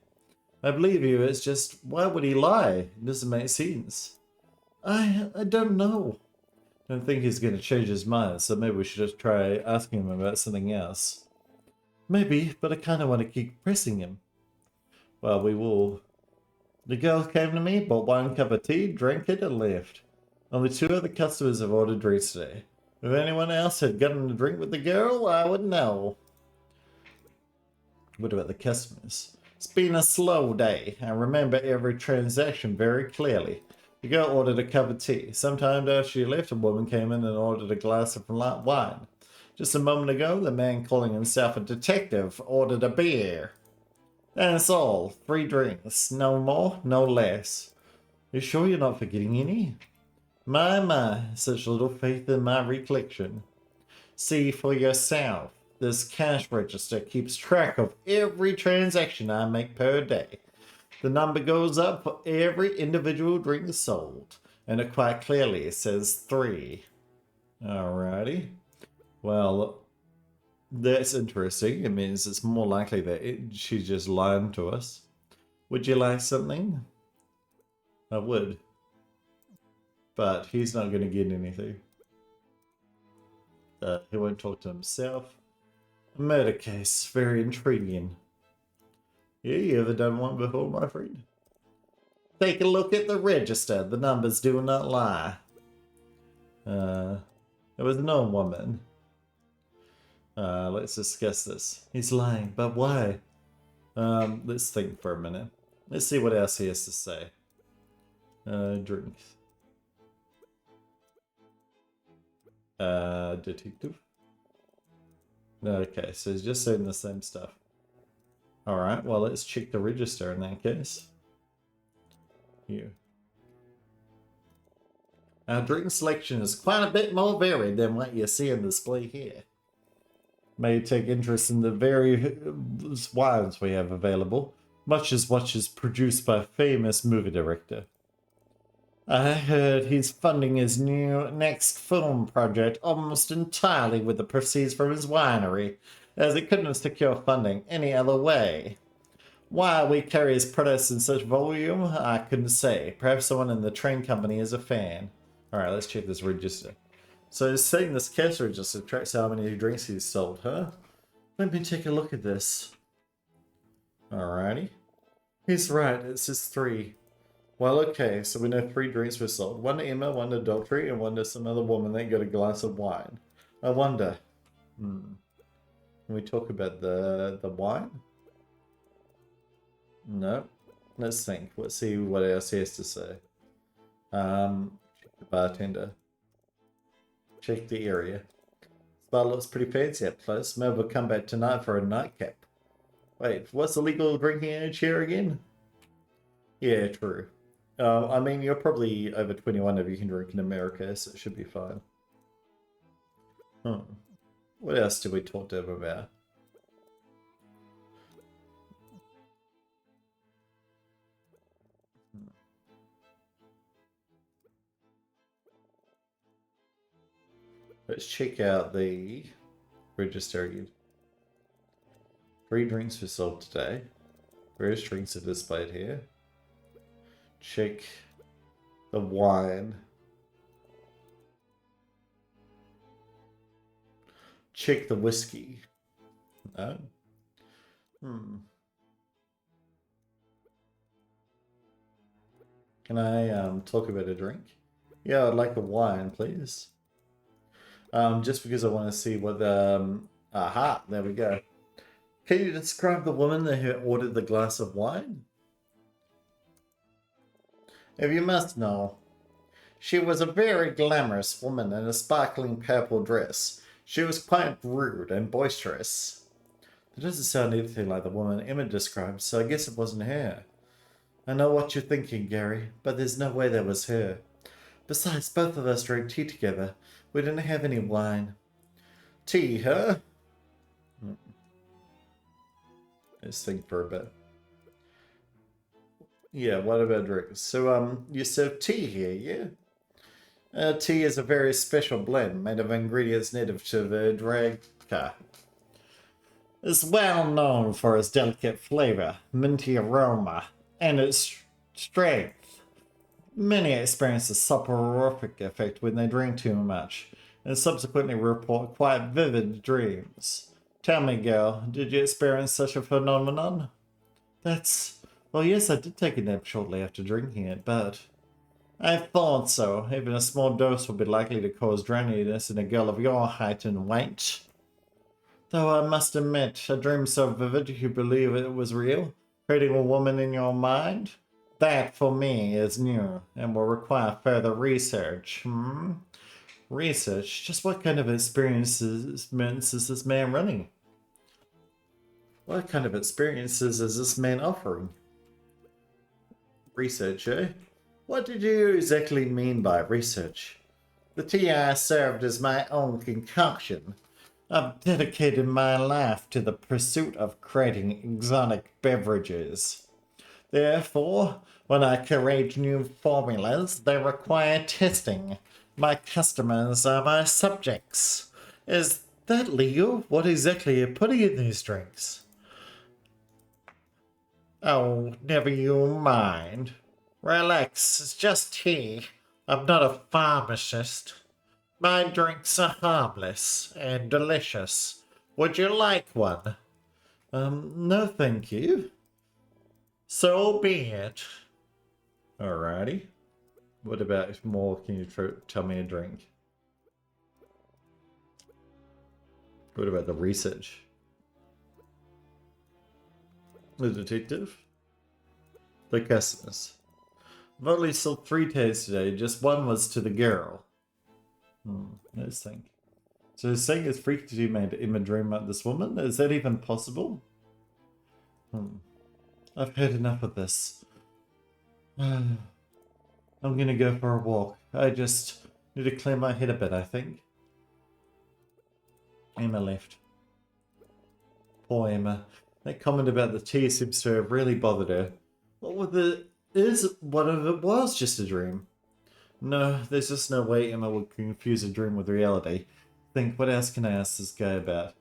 I believe you, it's just, why would he lie? It doesn't make sense. I don't know. I don't think he's going to change his mind, so maybe we should just try asking him about something else. Maybe, but I kind of want to keep pressing him. Well, we will. The girl came to me, bought one cup of tea, drank it, and left. Only two other customers have ordered drinks today. If anyone else had gotten a drink with the girl, I would know. What about the customers? It's been a slow day. I remember every transaction very clearly. The girl ordered a cup of tea. Sometime after she left, a woman came in and ordered a glass of light wine. Just a moment ago, the man calling himself a detective ordered a beer. That's all. 3 drinks. No more, no less. You sure you're not forgetting any? My, such little faith in my recollection. See for yourself. This cash register keeps track of every transaction I make per day. The number goes up for every individual drink sold, and it quite clearly says 3. Alrighty. Well, that's interesting. It means it's more likely that she's just lying to us. Would you like something? I would. But he's not going to get anything. He won't talk to himself. A murder case. Very intriguing. Yeah, you ever done one before, my friend? Take a look at the register. The numbers do not lie. There was no woman. Let's discuss this. He's lying, but why? Let's think for a minute. Let's see what else he has to say. Drinks. Detective. Okay, so he's just saying the same stuff. Alright, well, let's check the register in that case. Here. Our drink selection is quite a bit more varied than what you see in display here. May take interest in the various wines we have available, much as what is produced by a famous movie director. I heard he's funding his new next film project almost entirely with the proceeds from his winery, as he couldn't secure funding any other way. Why we carry his products in such volume, I couldn't say. Perhaps someone in the train company is a fan. Alright, let's check this register. So it's saying this cash register tracks how many drinks he's sold, huh? Let me take a look at this. Alrighty. He's right, it says 3. Well, okay, so we know 3 drinks were sold. One to Emma, one to Daltrey, and one to some other woman that got a glass of wine. I wonder. Can we talk about the wine? No. Let's think. Let's see what else he has to say. Check the bartender. Check the area. This bar looks pretty fancy up close. Maybe we'll come back tonight for a nightcap. Wait, what's the legal drinking age here again? Yeah, true. I mean, you're probably over 21 if you can drink in America, so it should be fine. Hmm. What else did we talk to him about? Let's check out the register. 3 drinks were sold today. Various drinks are displayed here. Check the wine. Check the whiskey. No? Can I talk about a drink? Yeah, I'd like a wine, please. Just because I want to see what the... aha, there we go. Can you describe the woman who ordered the glass of wine? If you must know, she was a very glamorous woman in a sparkling purple dress. She was quite rude and boisterous. It doesn't sound anything like the woman Emma described, so I guess it wasn't her. I know what you're thinking, Gary, but there's no way that was her. Besides, both of us drank tea together. We didn't have any wine. Tea, huh? Let's think for a bit. Yeah, what about drinks? So, you serve tea here, yeah? Tea is a very special blend made of ingredients native to the Draga. It's well known for its delicate flavor, minty aroma, and its strength. Many experience a soporific effect when they drink too much, and subsequently report quite vivid dreams. Tell me, girl, did you experience such a phenomenon? Well, yes, I did take a nap shortly after drinking it, but... I thought so. Even a small dose would be likely to cause drowsiness in a girl of your height and weight. Though I must admit, a dream so vivid you believe it was real, creating a woman in your mind? That, for me, is new, and will require further research. Research? Just what kind of experiments is this man running? What kind of experiences is this man offering? Research, eh? What did you exactly mean by research? The tea I served is my own concoction. I've dedicated my life to the pursuit of creating exotic beverages. Therefore, when I create new formulas, they require testing. My customers are my subjects. Is that legal? What exactly are you putting in these drinks? Oh, never you mind. Relax, it's just tea. I'm not a pharmacist. My drinks are harmless and delicious. Would you like one? No thank you. So be it. Alrighty. What about more? Can you tell me a drink? What about the research? The detective? The customers. I've only sold 3 teas today, just one was to the girl. Let's think. So saying it's freaky to made Emma dream about this woman? Is that even possible? I've heard enough of this. I'm gonna go for a walk. I just need to clear my head a bit, I think. Emma left. Poor Emma. That comment about the tea seems to have really bothered her. What if it was just a dream? No, there's just no way Emma would confuse a dream with reality. Think, what else can I ask this guy about?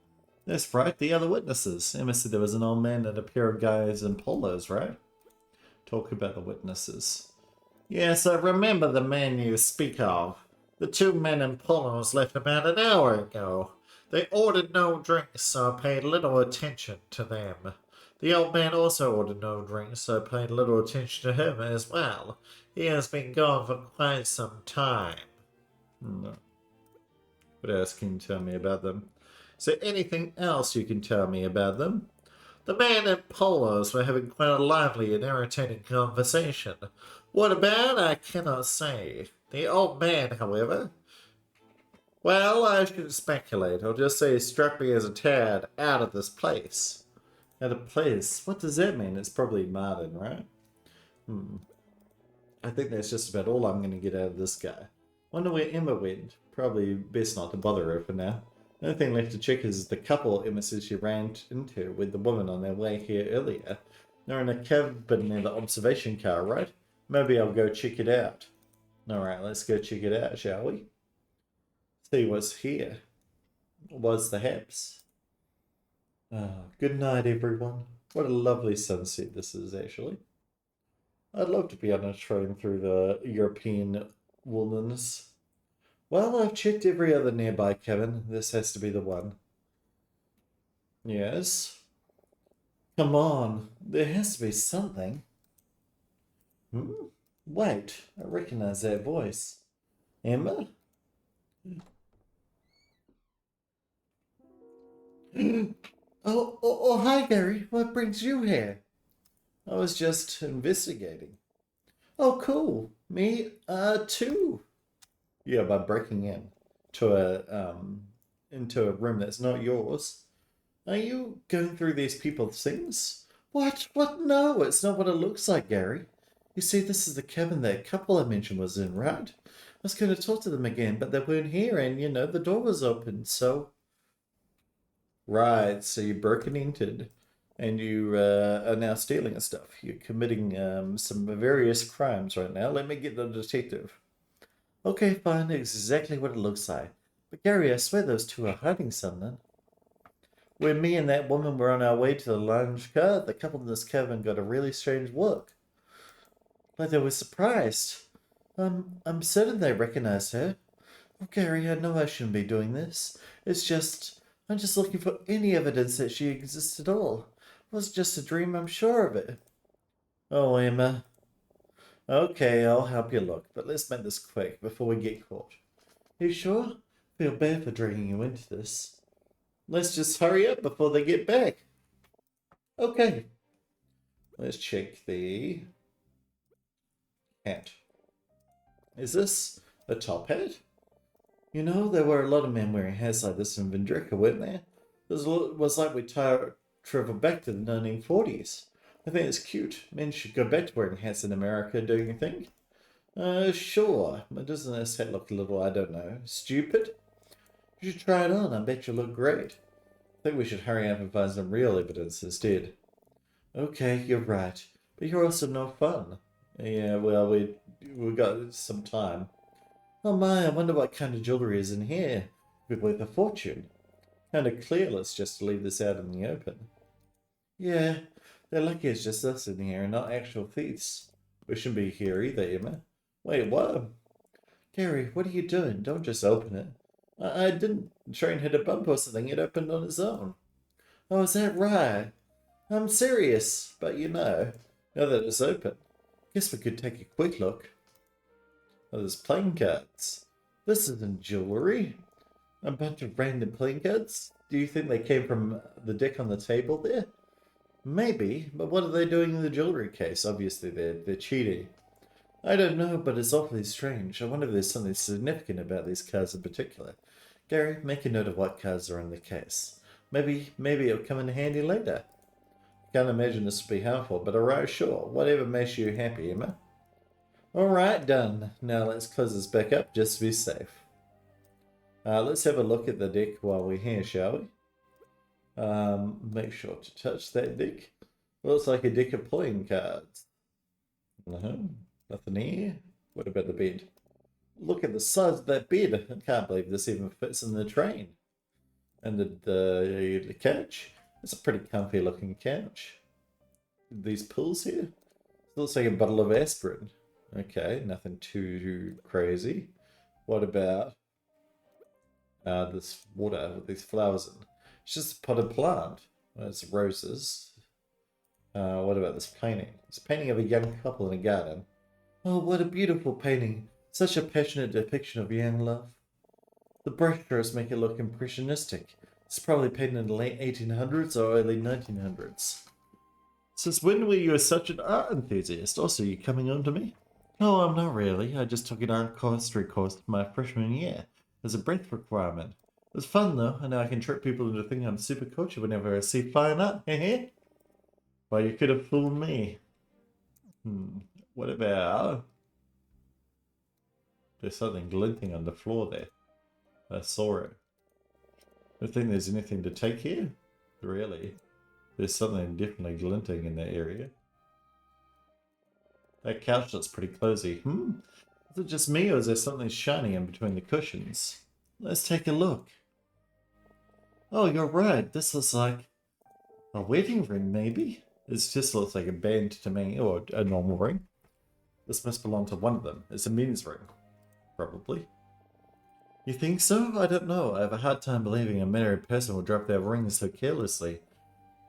That's right, the other witnesses. Emma said there was an old man and a pair of guys in polos, right? Talk about the witnesses. Yes, I remember the man you speak of. The 2 men in polos left about an hour ago. They ordered no drinks, so I paid little attention to them. The old man also ordered no drinks, so I paid little attention to him as well. He has been gone for quite some time. No. What else can you tell me about them? Is there anything else you can tell me about them? The man in polos were having quite a lively and irritating conversation. What about, I cannot say. The old man, however... Well, I shouldn't speculate. I'll just say he struck me as a tad out of this place. Out of place? What does that mean? It's probably Martin, right? I think that's just about all I'm going to get out of this guy. Wonder where Emma went. Probably best not to bother her for now. The only thing left to check is the couple Emma says she ran into with the woman on their way here earlier. They're in a cabin near the observation car, right? Maybe I'll go check it out. Alright, let's go check it out, shall we? See what's here. What's the haps? Good night, everyone. What a lovely sunset this is, actually. I'd love to be on a train through the European wilderness. Well, I've checked every other nearby cabin. This has to be the one. Yes? Come on, there has to be something. Wait, I recognize that voice. Emma? Oh, hi, Gary. What brings you here? I was just investigating. Oh, cool. Me, too. Yeah, by breaking in to into a room that's not yours. Are you going through these people's things? What? What? No, it's not what it looks like, Gary. You see, this is the cabin that couple I mentioned was in, right? I was going to talk to them again, but they weren't here, and the door was open, so. Right, so you broke and entered, and you are now stealing stuff. You're committing some various crimes right now. Let me get the detective. Okay, fine, it's exactly what it looks like. But Gary, I swear those two are hiding something. When me and that woman were on our way to the lounge car, the couple in this cabin got a really strange look. Like they were surprised. I'm certain they recognized her. Oh, Gary, I know I shouldn't be doing this. I'm just looking for any evidence that she exists at all. It was just a dream, I'm sure of it. Oh, Emma. Okay, I'll help you look, but let's make this quick before we get caught. You sure? Feel bad for dragging you into this. Let's just hurry up before they get back. Okay. Let's check the hat. Is this a top hat? There were a lot of men wearing hats like this in Vindrika, weren't there? It was like we traveled back to the 1940s. I think it's cute. Men should go back to wearing hats in America, don't you think? Sure. But doesn't this hat look a little, I don't know, stupid? You should try it on. I bet you'll look great. I think we should hurry up and find some real evidence instead. Okay, you're right. But you're also no fun. Yeah, well, we got some time. Oh my, I wonder what kind of jewellery is in here. Could be worth a fortune. Kind of clear, let's just leave this out in the open. Yeah, they're lucky it's just us in here and not actual thieves. We shouldn't be here either, Emma. Wait, what? Gary, what are you doing? Don't just open it. I didn't. The train hit a bump or something. It opened on its own. Oh, is that right? I'm serious, but now that it's open, guess we could take a quick look. Oh, there's playing cards. This isn't jewellery. A bunch of random playing cards? Do you think they came from the deck on the table there? Maybe, but what are they doing in the jewellery case? Obviously, they're cheating. I don't know, but it's awfully strange. I wonder if there's something significant about these cards in particular. Gary, make a note of what cards are in the case. Maybe it'll come in handy later. Can't imagine this would be harmful, but alright, sure. Whatever makes you happy, Emma. Alright, done. Now let's close this back up just to be safe. Let's have a look at the deck while we're here, shall we? Make sure to touch that deck. Looks like a deck of playing cards. Nothing here. What about the bed? Look at the size of that bed. I can't believe this even fits in the train. And the couch. It's a pretty comfy looking couch. These pills here. It looks like a bottle of aspirin. Okay, nothing too crazy. What about this water with these flowers in? It's just a potted plant. Well, it's roses. What about this painting? It's a painting of a young couple in a garden. Oh, what a beautiful painting. Such a passionate depiction of young love. The brushstrokes make it look impressionistic. It's probably painted in the late 1800s or early 1900s. Since when were you such an art enthusiast? Also, you coming on to me? No, I'm not really. I just took an art history course my freshman year as a breadth requirement. It was fun though, and now I can trick people into thinking I'm super cultured whenever I see fine art. Well, you could have fooled me. What about There's something glinting on the floor there. I saw it. I don't think there's anything to take here. Really. There's something definitely glinting in that area. That couch looks pretty cozy. Is it just me or is there something shiny in between the cushions? Let's take a look. Oh, you're right. This looks like a wedding ring, maybe? It just looks like a band to me, or a normal ring. This must belong to one of them. It's a men's ring. Probably. You think so? I don't know. I have a hard time believing a married person would drop their ring so carelessly.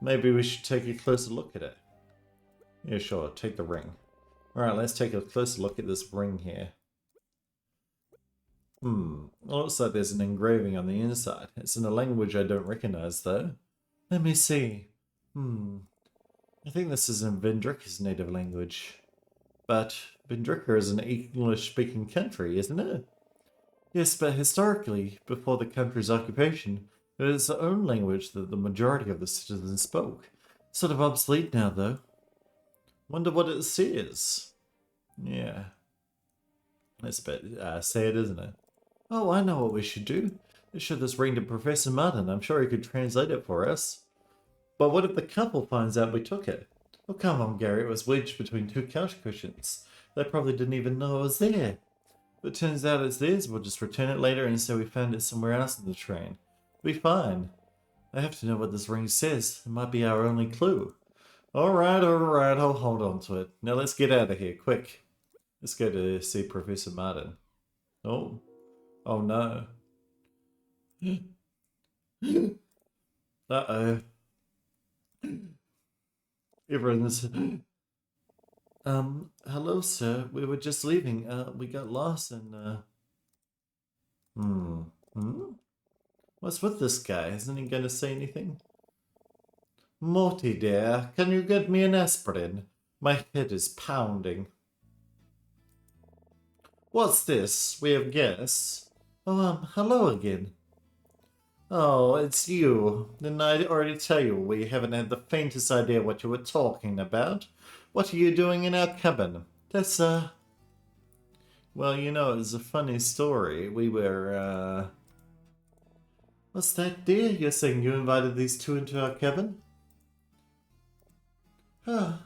Maybe we should take a closer look at it. Yeah, sure. Take the ring. Alright, let's take a closer look at this ring here. Looks like there's an engraving on the inside. It's in a language I don't recognize, though. Let me see. I think this is in Vendrika's native language. But Vendrika is an English-speaking country, isn't it? Yes, but historically, before the country's occupation, it is its own language that the majority of the citizens spoke. Sort of obsolete now, though. Wonder what it says. Yeah. That's a bit sad, isn't it? Oh, I know what we should do. Let's show this ring to Professor Martin. I'm sure he could translate it for us. But what if the couple finds out we took it? Oh, come on, Gary. It was wedged between two couch cushions. They probably didn't even know it was there. If it turns out it's theirs, we'll just return it later and say we found it somewhere else in the train. We'll be fine. I have to know what this ring says. It might be our only clue. Alright, I'll hold on to it. Now let's get out of here, quick. Let's go to see Professor Martin. Oh. Oh no. Uh-oh. Everyone's... hello, sir. We were just leaving. We got lost and, What's with this guy? Isn't he gonna say anything? Morty, dear, can you get me an aspirin? My head is pounding. What's this? We have guests. Oh, hello again. Oh, it's you. Didn't I already tell you we haven't had the faintest idea what you were talking about? What are you doing in our cabin? That's, well, you know, it's a funny story. We were, What's that, dear? You're saying you invited these two into our cabin? Oh,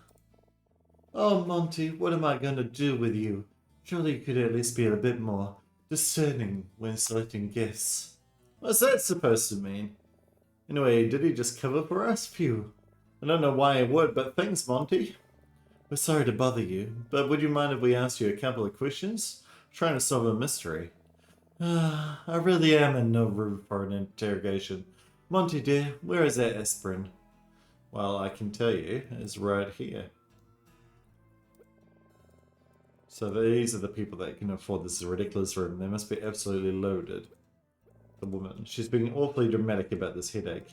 Monty, what am I going to do with you? Surely you could at least be a bit more discerning when selecting guests. What's that supposed to mean? Anyway, did he just cover for us? Phew. I don't know why he would, but thanks, Monty. We're sorry to bother you, but would you mind if we asked you a couple of questions? I'm trying to solve a mystery. I really am in no mood for an interrogation. Monty dear, where is that aspirin? Well, I can tell you, it's right here. So these are the people that can afford this ridiculous room. They must be absolutely loaded. The woman, she's being awfully dramatic about this headache.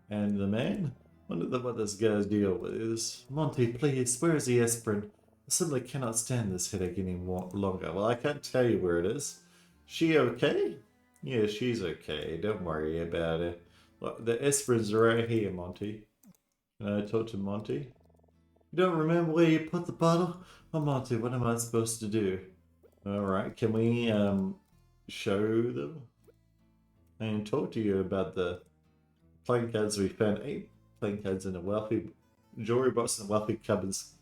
And the man? Wonder what this guy's deal is. Monty, please, where is the aspirin? I simply cannot stand this headache any longer. Well, I can't tell you where it is. She okay? Yeah, she's okay. Don't worry about it. Look, the aspirin's right here, Monty. Can I talk to Monty? You don't remember where you put the bottle? Oh, Monty, what am I supposed to do? Alright, can we, show them? And talk to you about the playing cards we found. 8 playing cards in a wealthy jewelry box in a wealthy couple's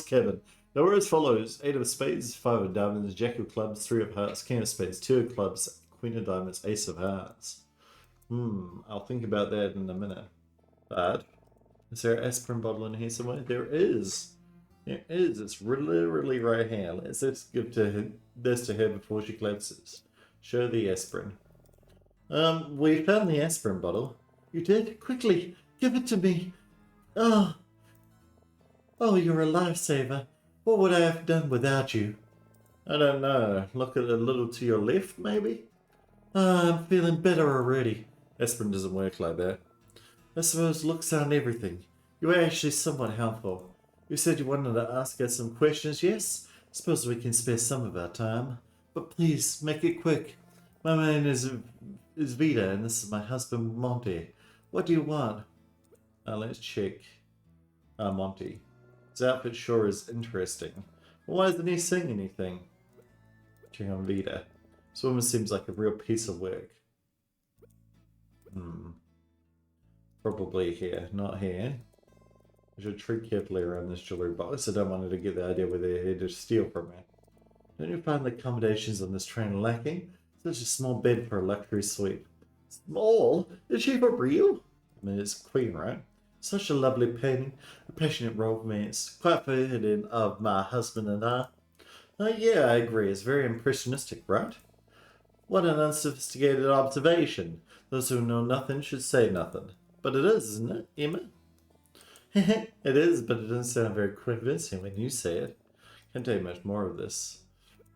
cabin. They were as follows: 8 of spades, 5 of diamonds, jack of clubs, 3 of hearts, king of spades, 2 of clubs, queen of diamonds, ace of hearts. I'll think about that in a minute. But is there an aspirin bottle in here somewhere? There is. There is. It's literally right here. Let's give this to her before she collapses. Show the aspirin. We found the aspirin bottle. You did? Quickly, give it to me. Oh, you're a lifesaver. What would I have done without you? I don't know. Look at a little to your left, maybe? I'm feeling better already. Aspirin doesn't work like that. I suppose looks aren't everything. You were actually somewhat helpful. You said you wanted to ask us some questions, yes? Suppose we can spare some of our time. But please, make it quick. My name is Vita, and this is my husband, Monty. What do you want? Let's check. Monty. His outfit sure is interesting. Why isn't he saying anything? Check on Vita. This woman seems like a real piece of work. Probably here, not here. I should tread carefully around this jewelry box. I don't want her to get the idea where they're here to steal from me. Don't you find the accommodations on this train lacking? Such a small bed for a luxury suite. Small? Is she for real? I mean, it's Queen, right? Such a lovely painting, a passionate romance, quite fitting of my husband and I. Oh yeah, I agree. It's very impressionistic, right? What an unsophisticated observation. Those who know nothing should say nothing. But it is, isn't it, Emma? It is, but it doesn't sound very convincing when you say it. Can't take much more of this.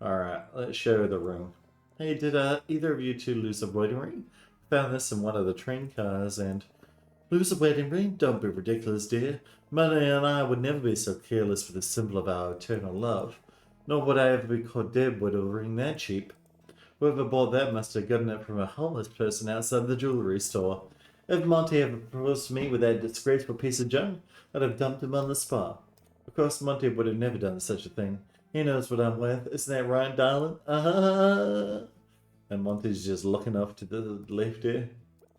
Alright, let's show the room. Hey, did either of you two lose a wedding ring? Found this in one of the train cars and... Lose a wedding ring? Don't be ridiculous, dear. Mother and I would never be so careless for the symbol of our eternal love. Nor would I ever be caught dead with a ring that cheap. Whoever bought that must have gotten it from a homeless person outside the jewelry store. If Monty ever proposed to me with that disgraceful piece of junk, I'd have dumped him on the spot. Of course, Monty would have never done such a thing. He knows what I'm worth. Isn't that right, darling? And Monty's just looking off to the left here.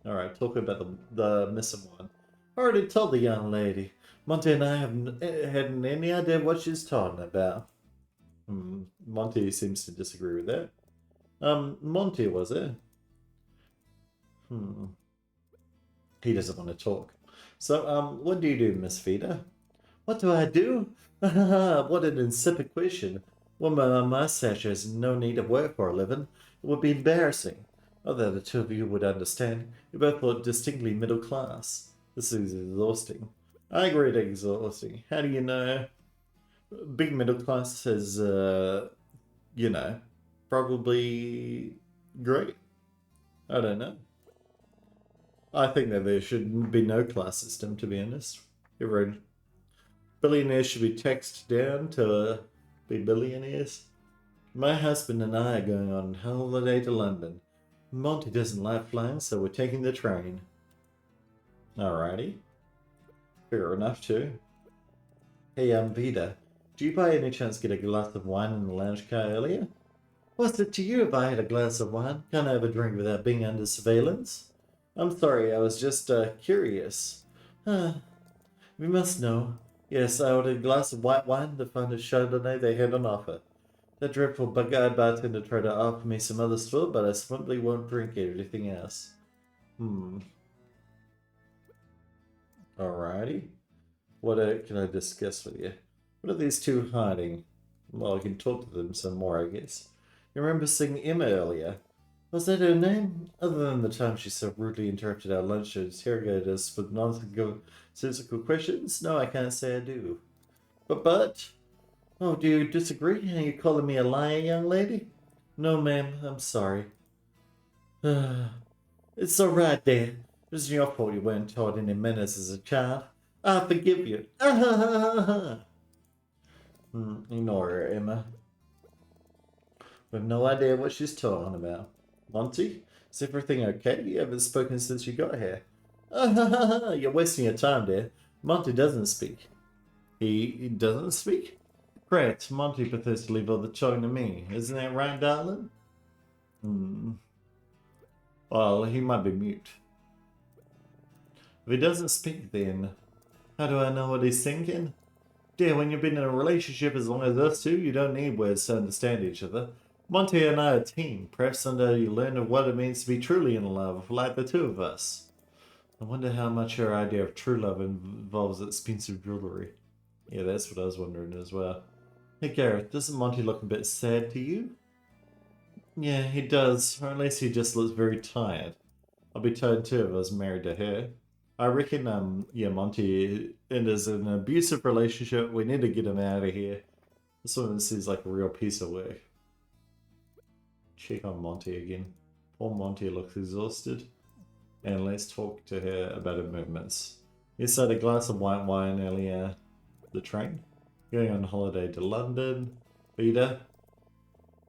Alright, talking about the missing one. I already told the young lady. Monty and I haven't had any idea what she's talking about. Monty seems to disagree with that. Monty, was it? He doesn't want to talk. So, what do you do, Miss Vita? What do I do? What an insipid question. Woman on my stature has no need of work for a living. It would be embarrassing. Although the two of you would understand. You both look distinctly middle class. This is exhausting. I agree it's exhausting. How do you know? Big middle class is, you know, probably great. I don't know. I think that there should be no class system, to be honest. Everyone, billionaires should be taxed down to be billionaires. My husband and I are going on holiday to London. Monty doesn't like flying, so we're taking the train. Alrighty. Fair enough, too. Hey, Vita, do you by any chance get a glass of wine in the lounge car earlier? What's it to you if I had a glass of wine? Can't I have a drink without being under surveillance? I'm sorry, I was just, curious. We must know. Yes, I ordered a glass of white wine to find a Chardonnay they had on offer. That dreadful bug-eyed bartender tried to offer me some other stuff, but I simply won't drink anything else. Alrighty. What can I discuss with you? What are these two hiding? Well, I can talk to them some more, I guess. You remember seeing Emma earlier? Was that her name? Other than the time she so rudely interrupted our lunch to interrogate us with nonsensical questions? No, I can't say I do. But... Oh, do you disagree? Are you calling me a liar, young lady? No, ma'am, I'm sorry. It's all right, Dad. It was your fault you weren't taught any manners as a child. I forgive you. Ignore her, Emma. We have no idea what she's talking about. Monty, is everything okay? You haven't spoken since you got here. You're wasting your time, dear. Monty doesn't speak. He doesn't speak? Correct. Monty prefers to leave all the talking to me. Isn't that right, darling? Well, he might be mute. If he doesn't speak, then how do I know what he's thinking? Dear, when you've been in a relationship as long as us two, you don't need words to understand each other. Monty and I are a team. Perhaps someday you'll learn of what it means to be truly in love, like the two of us. I wonder how much your idea of true love involves expensive jewellery. Yeah, that's what I was wondering as well. Hey Gareth, doesn't Monty look a bit sad to you? Yeah, he does, or at least he just looks very tired. I'll be tired too if I was married to her. I reckon, yeah, Monty is an abusive relationship. We need to get him out of here. This one seems like a real piece of work. Check on Monty again. Poor Monty looks exhausted. And let's talk to her about her movements. Yes, I had a glass of white wine earlier. The train. Going on holiday to London. Vita.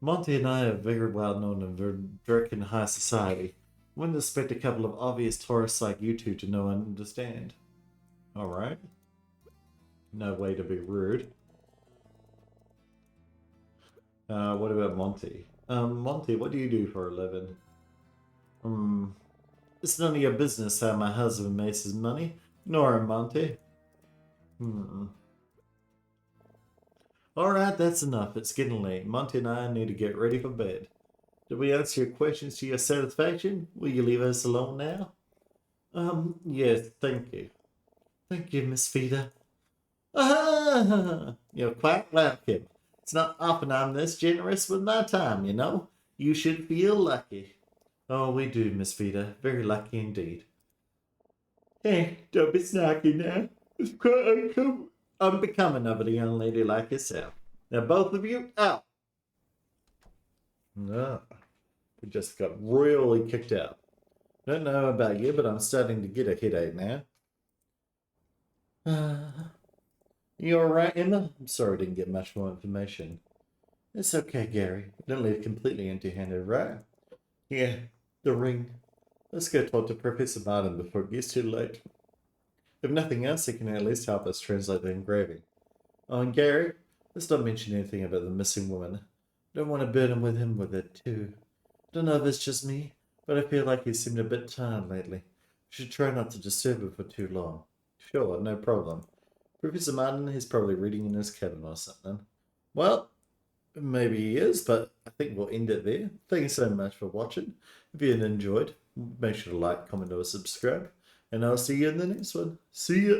Monty and I are very well known in American high society. Wouldn't expect a couple of obvious tourists like you two to know and understand. Alright. No way to be rude. What about Monty? Monty, what do you do for a living? It's none of your business how my husband makes his money, nor Monty. Hmm. Alright, that's enough. It's getting late. Monty and I need to get ready for bed. Did we answer your questions to your satisfaction? Will you leave us alone now? Yes, thank you. Thank you, Miss Feeder. Ah, you're quite welcome. It's not often I'm this generous with my time, you know. You should feel lucky. Oh, we do, Miss Feeder. Very lucky indeed. Hey, don't be snarky now. It's quite unbecoming of a young lady like yourself. Now, both of you, out. No, we just got royally kicked out. Don't know about you, but I'm starting to get a headache now. You alright, Emma? I'm sorry I didn't get much more information. It's okay, Gary. Don't leave completely empty-handed, right? Yeah, the ring. Let's go talk to Professor Martin before it gets too late. If nothing else, he can at least help us translate the engraving. Oh, and Gary, let's not mention anything about the missing woman. Don't want to burden with him with it, too. Don't know if it's just me, but I feel like he seemed a bit tired lately. Should try not to disturb him for too long. Sure, no problem. Professor Martin, he's probably reading in his cabin or something. Well, maybe he is, but I think we'll end it there. Thank you so much for watching. If you enjoyed, make sure to like, comment, or subscribe. And I'll see you in the next one. See ya!